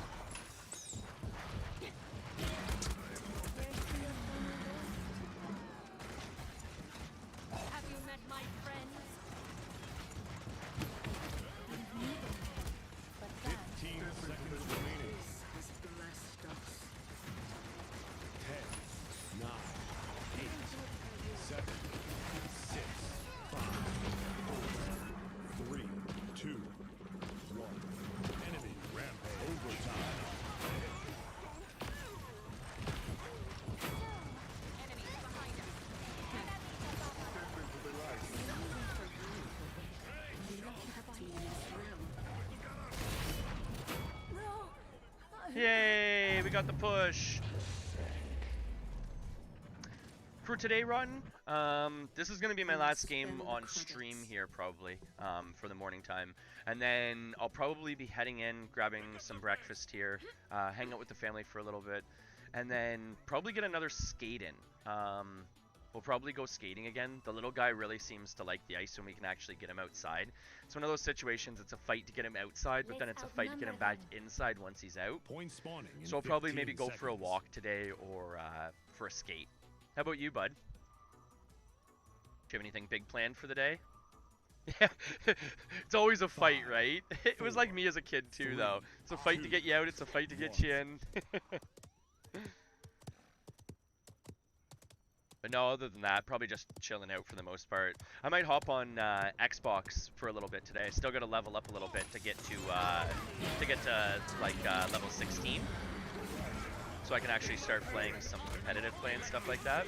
Have you met my friends? 15 seconds remaining. Has blessed us. 10, 9, 8, 7, 6, 5, 4, 3, 2, 1. Enemy rampage. Overtime. Yay! We got the push. For today, Rotten, this is gonna be my last game on stream here, probably, for the morning time, and then I'll probably be heading in, grabbing some breakfast here, hang out with the family for a little bit, and then probably get another skate in. We'll probably go skating again. The little guy really seems to like the ice when we can actually get him outside. It's one of those situations, it's a fight to get him outside, but then it's a fight to get him back inside once he's out. Point spawning. In So I'll probably 15 maybe go for a seconds. walk today or for a skate. How about you, bud? Do you have anything big planned for the day? Yeah, it's always a fight, right? It was like me as a kid too, though. It's a fight to get you out, it's a fight to get you in. But no, other than that, probably just chilling out for the most part. I might hop on Xbox for a little bit today. I still got to level up a little bit to get to like level 16, so I can actually start playing some competitive play and stuff like that,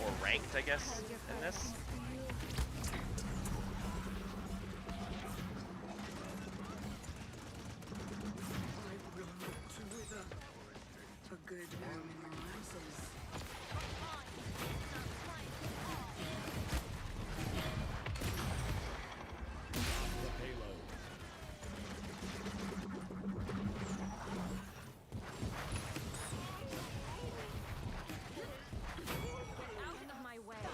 or ranked, I guess, in this. A good man rises. The payload. Out of my way.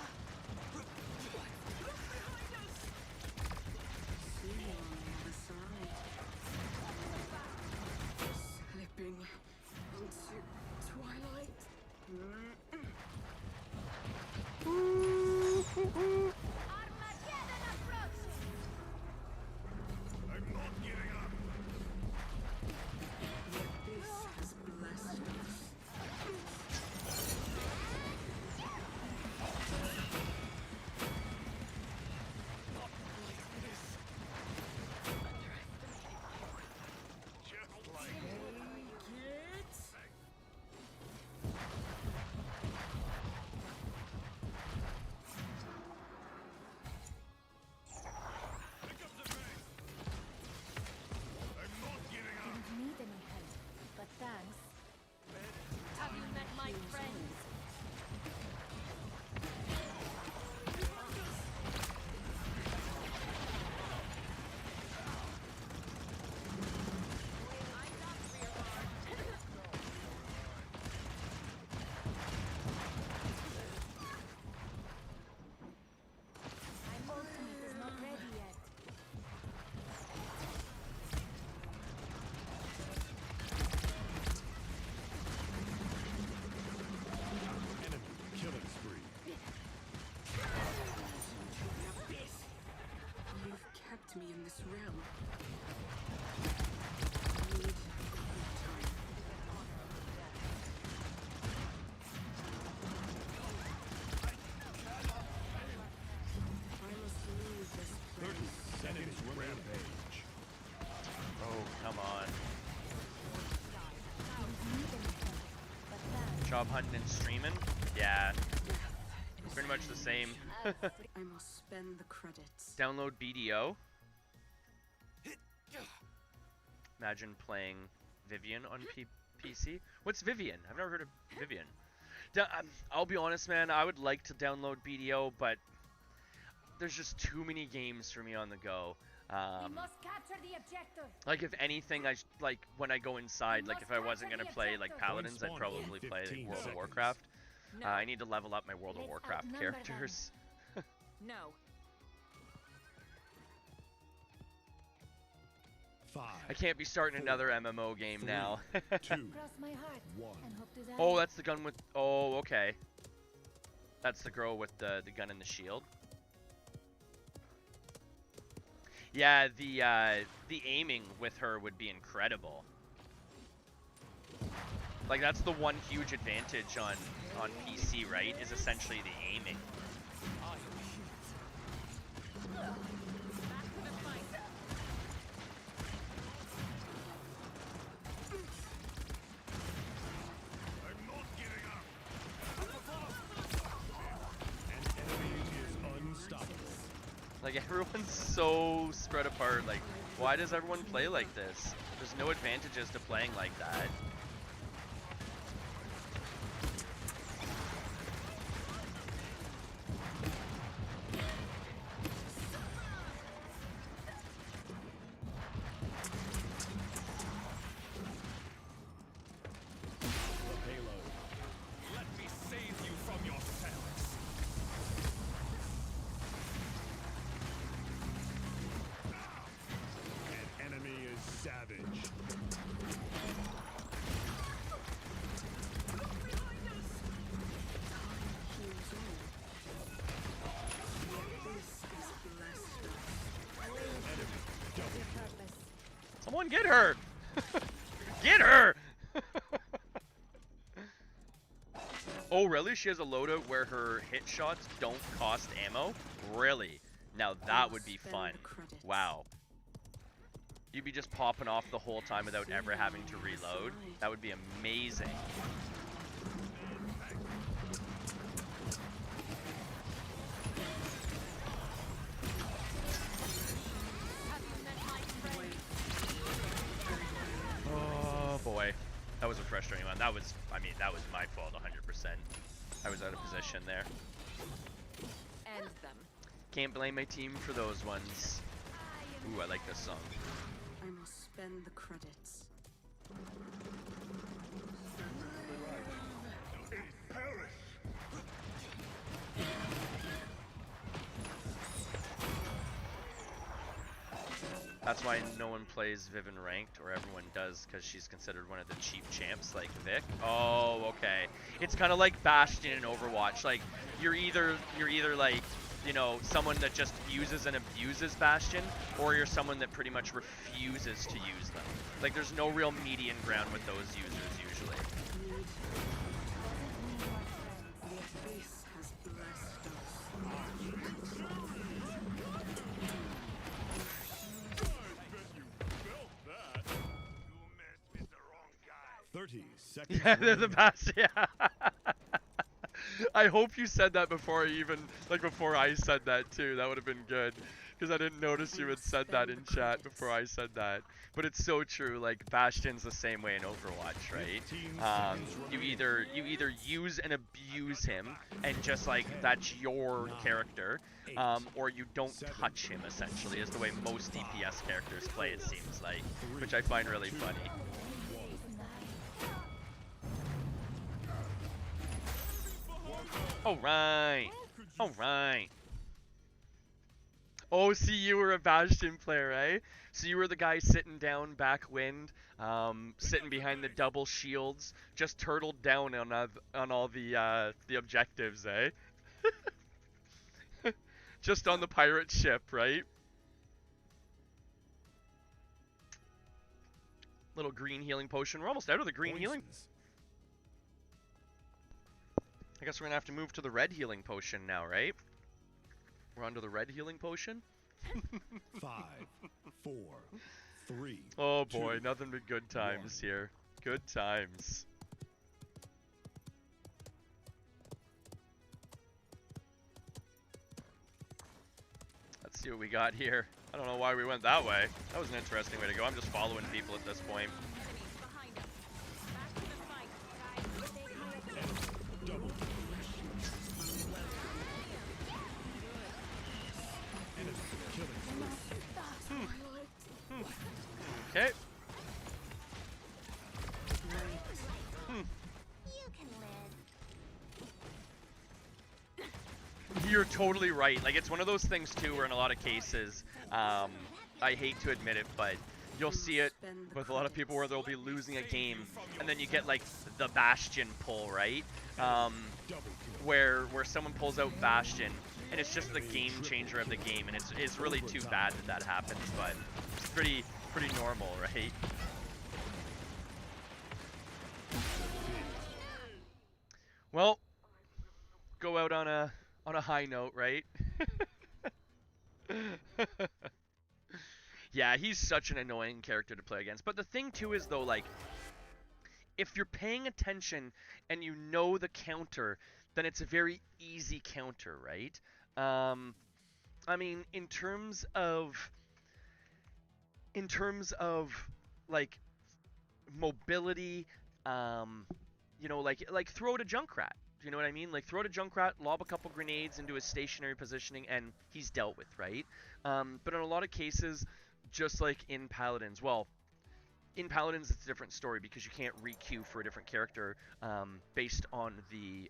job hunting and streaming. Yeah, pretty much the same. I must spend the credits. Download BDO. Imagine playing Vivian on PC. What's Vivian? I've never heard of Vivian. I'll be honest, man. I would like to download BDO, but there's just too many games for me on the go. We must capture the objective. Like if anything, like when I go inside, like if I wasn't gonna play like Paladins, I'd probably play like, World of Warcraft. No. I need to level up my World of Let's Warcraft outnumber characters. No. 5, I can't be starting another MMO game now. 2, Cross my heart 1. and hope to die. Oh, that's the gun with. Oh, okay. That's the girl with the gun and the shield. Yeah, the aiming with her would be incredible. Like that's the one huge advantage on PC, right? Is essentially the aiming. I'm not giving up. An enemy is unstoppable. Like everyone's so spread apart. Like, why does everyone play like this? There's no advantages to playing like that. Payload. Let me save you from yourselves. An enemy is savage. Someone get her! Get her! Oh, really? She has a loadout where her hit shots don't cost ammo? Really? Now that would be fun. Wow. You'd be just popping off the whole time without ever having to reload. That would be amazing. Have you met my friend? Oh boy. That was a frustrating one. That was, I mean, that was my fault 100%. I was out of position there. End them. Can't blame my team for those ones. Ooh, I like this song. I must spend the credits. That's why no one plays Viv in ranked, or everyone does, because she's considered one of the cheap champs, like Vic. Oh, okay. It's kind of like Bastion in Overwatch. Like you're either like, you know, someone that just uses and abuses Bastion, or you're someone that pretty much refuses to use them. Like there's no real median ground with those users usually. The abyss has blessed us. 30 seconds. Yeah, they're the remaining. best. Yeah. I hope you said that before I even, like before I said that too. That would have been good, because I didn't notice you had said that in chat before I said that. But it's so true. Like Bastion's the same way in Overwatch, right? 15 You seconds either use and abuse him, and just like that's your character, or you don't touch him. Essentially, is the way most DPS characters play. It seems like, which I find really funny. Alright. Alright. Oh, see, you were a Bastion player, eh? So you were the guy sitting down backwind, sitting behind the double shields, just turtled down on all the objectives, eh? Just on the pirate ship, right? Little green healing potion. We're almost out of the green healing. Poisons. I guess we're gonna have to move to the red healing potion now, right? We're on to the red healing potion. 5, 4, 3. Oh boy, 2, nothing but good times here. Good times. see what we got here. I don't know why we went that way. That was an interesting way to go. I'm just following people at this point. Enemies behind us. Back to the fight, guys. Stay high up. Double kill. Enemy killing. Okay. You can live. You're totally right. Like, it's one of those things, too, where in a lot of cases, I hate to admit it, but you'll see it with a lot of people where they'll be losing a game, and then you get, like, the Bastion pull, right? Double kill. Where someone pulls out Bastion, and it's just the game changer of the game, and it's really too bad that happens, but it's pretty normal, right? Well, go out on a high note, right? Yeah, he's such an annoying character to play against. But the thing too is though, like, if you're paying attention and you know the counter, then it's a very easy counter, right? I mean, in terms of like mobility, you know, like throw to Junkrat. You know what I mean? Like, throw to Junkrat, lob a couple grenades into his stationary positioning, and he's dealt with, right? But in a lot of cases, just like in Paladins, well, in Paladins it's a different story because you can't re-queue for a different character based on the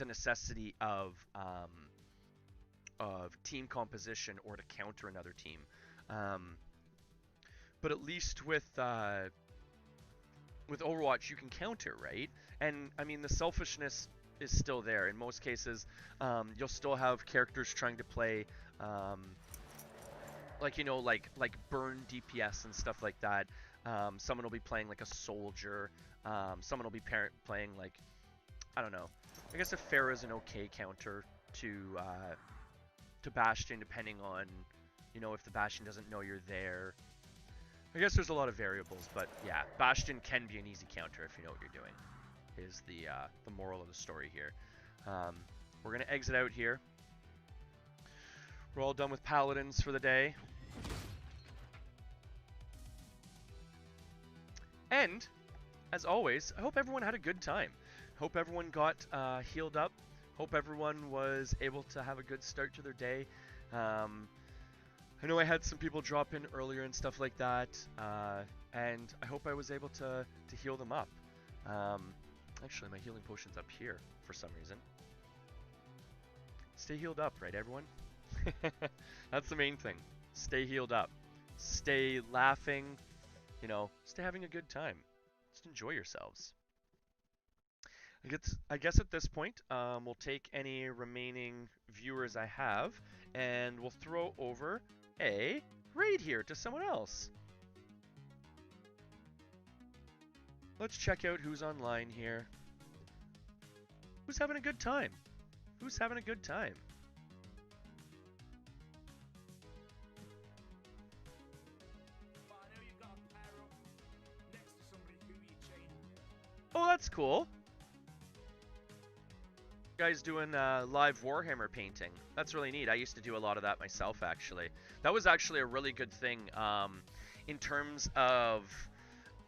necessity of team composition or to counter another team. But at least with Overwatch, you can counter, right? And I mean, the selfishness is still there. In most cases, you'll still have characters trying to play, like, you know, like burn DPS and stuff like that. Someone will be playing like a soldier. Someone will be playing like, I don't know. I guess a Pharah is an okay counter to Bastion, depending on, you know, if the Bastion doesn't know you're there. I guess there's a lot of variables, but yeah, Bastion can be an easy counter if you know what you're doing, is the moral of the story here. We're going to exit out here. We're all done with Paladins for the day. And, as always, I hope everyone had a good time. Hope everyone got healed up. Hope everyone was able to have a good start to their day. I know I had some people drop in earlier and stuff like that, and I hope I was able to heal them up. Actually, my healing potion's up here for some reason. Stay healed up, right, everyone? That's the main thing. Stay healed up. Stay laughing. You know, stay having a good time. Just enjoy yourselves. I guess at this point, we'll take any remaining viewers I have, and we'll throw over a raid here to someone else. Let's check out who's online here. Who's having a good time? Who's having a good time? Oh, that's cool. Guys doing live Warhammer painting. That's really neat. I used to do a lot of that myself, actually. That was actually a really good thing in terms of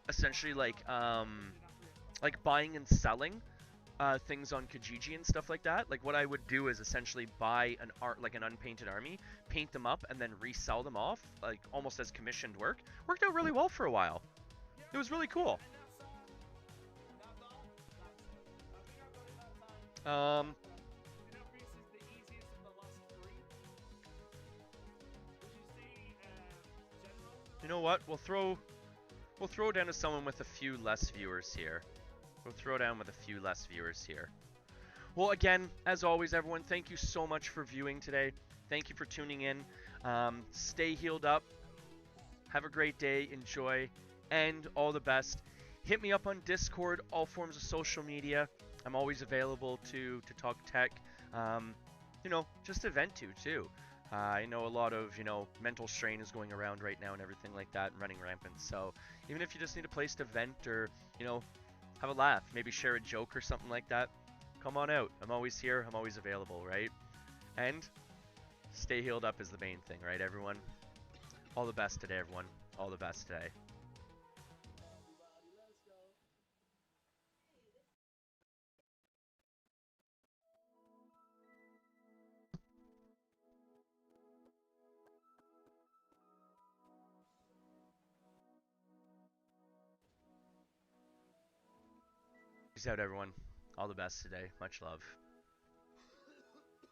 essentially like buying and selling things on Kijiji and stuff like that. Like, what I would do is essentially buy an unpainted army, paint them up, and then resell them off, like almost as commissioned work. Worked out really well for a while. It was really cool. You know what? We'll throw down to someone with a few less viewers here. We'll throw down with a few less viewers here. Well, again, as always, everyone, thank you so much for viewing today. Thank you for tuning in. Stay healed up. Have a great day. Enjoy. And all the best. Hit me up on Discord, all forms of social media. I'm always available to talk tech, you know, just to vent to, too. I know a lot of, you know, mental strain is going around right now and everything like that and running rampant. So even if you just need a place to vent or, you know, have a laugh, maybe share a joke or something like that, come on out. I'm always here. I'm always available, right? And Stay healed up is the main thing, right, everyone? All the best today, everyone. All the best today. Peace out, everyone. All the best today. Much love.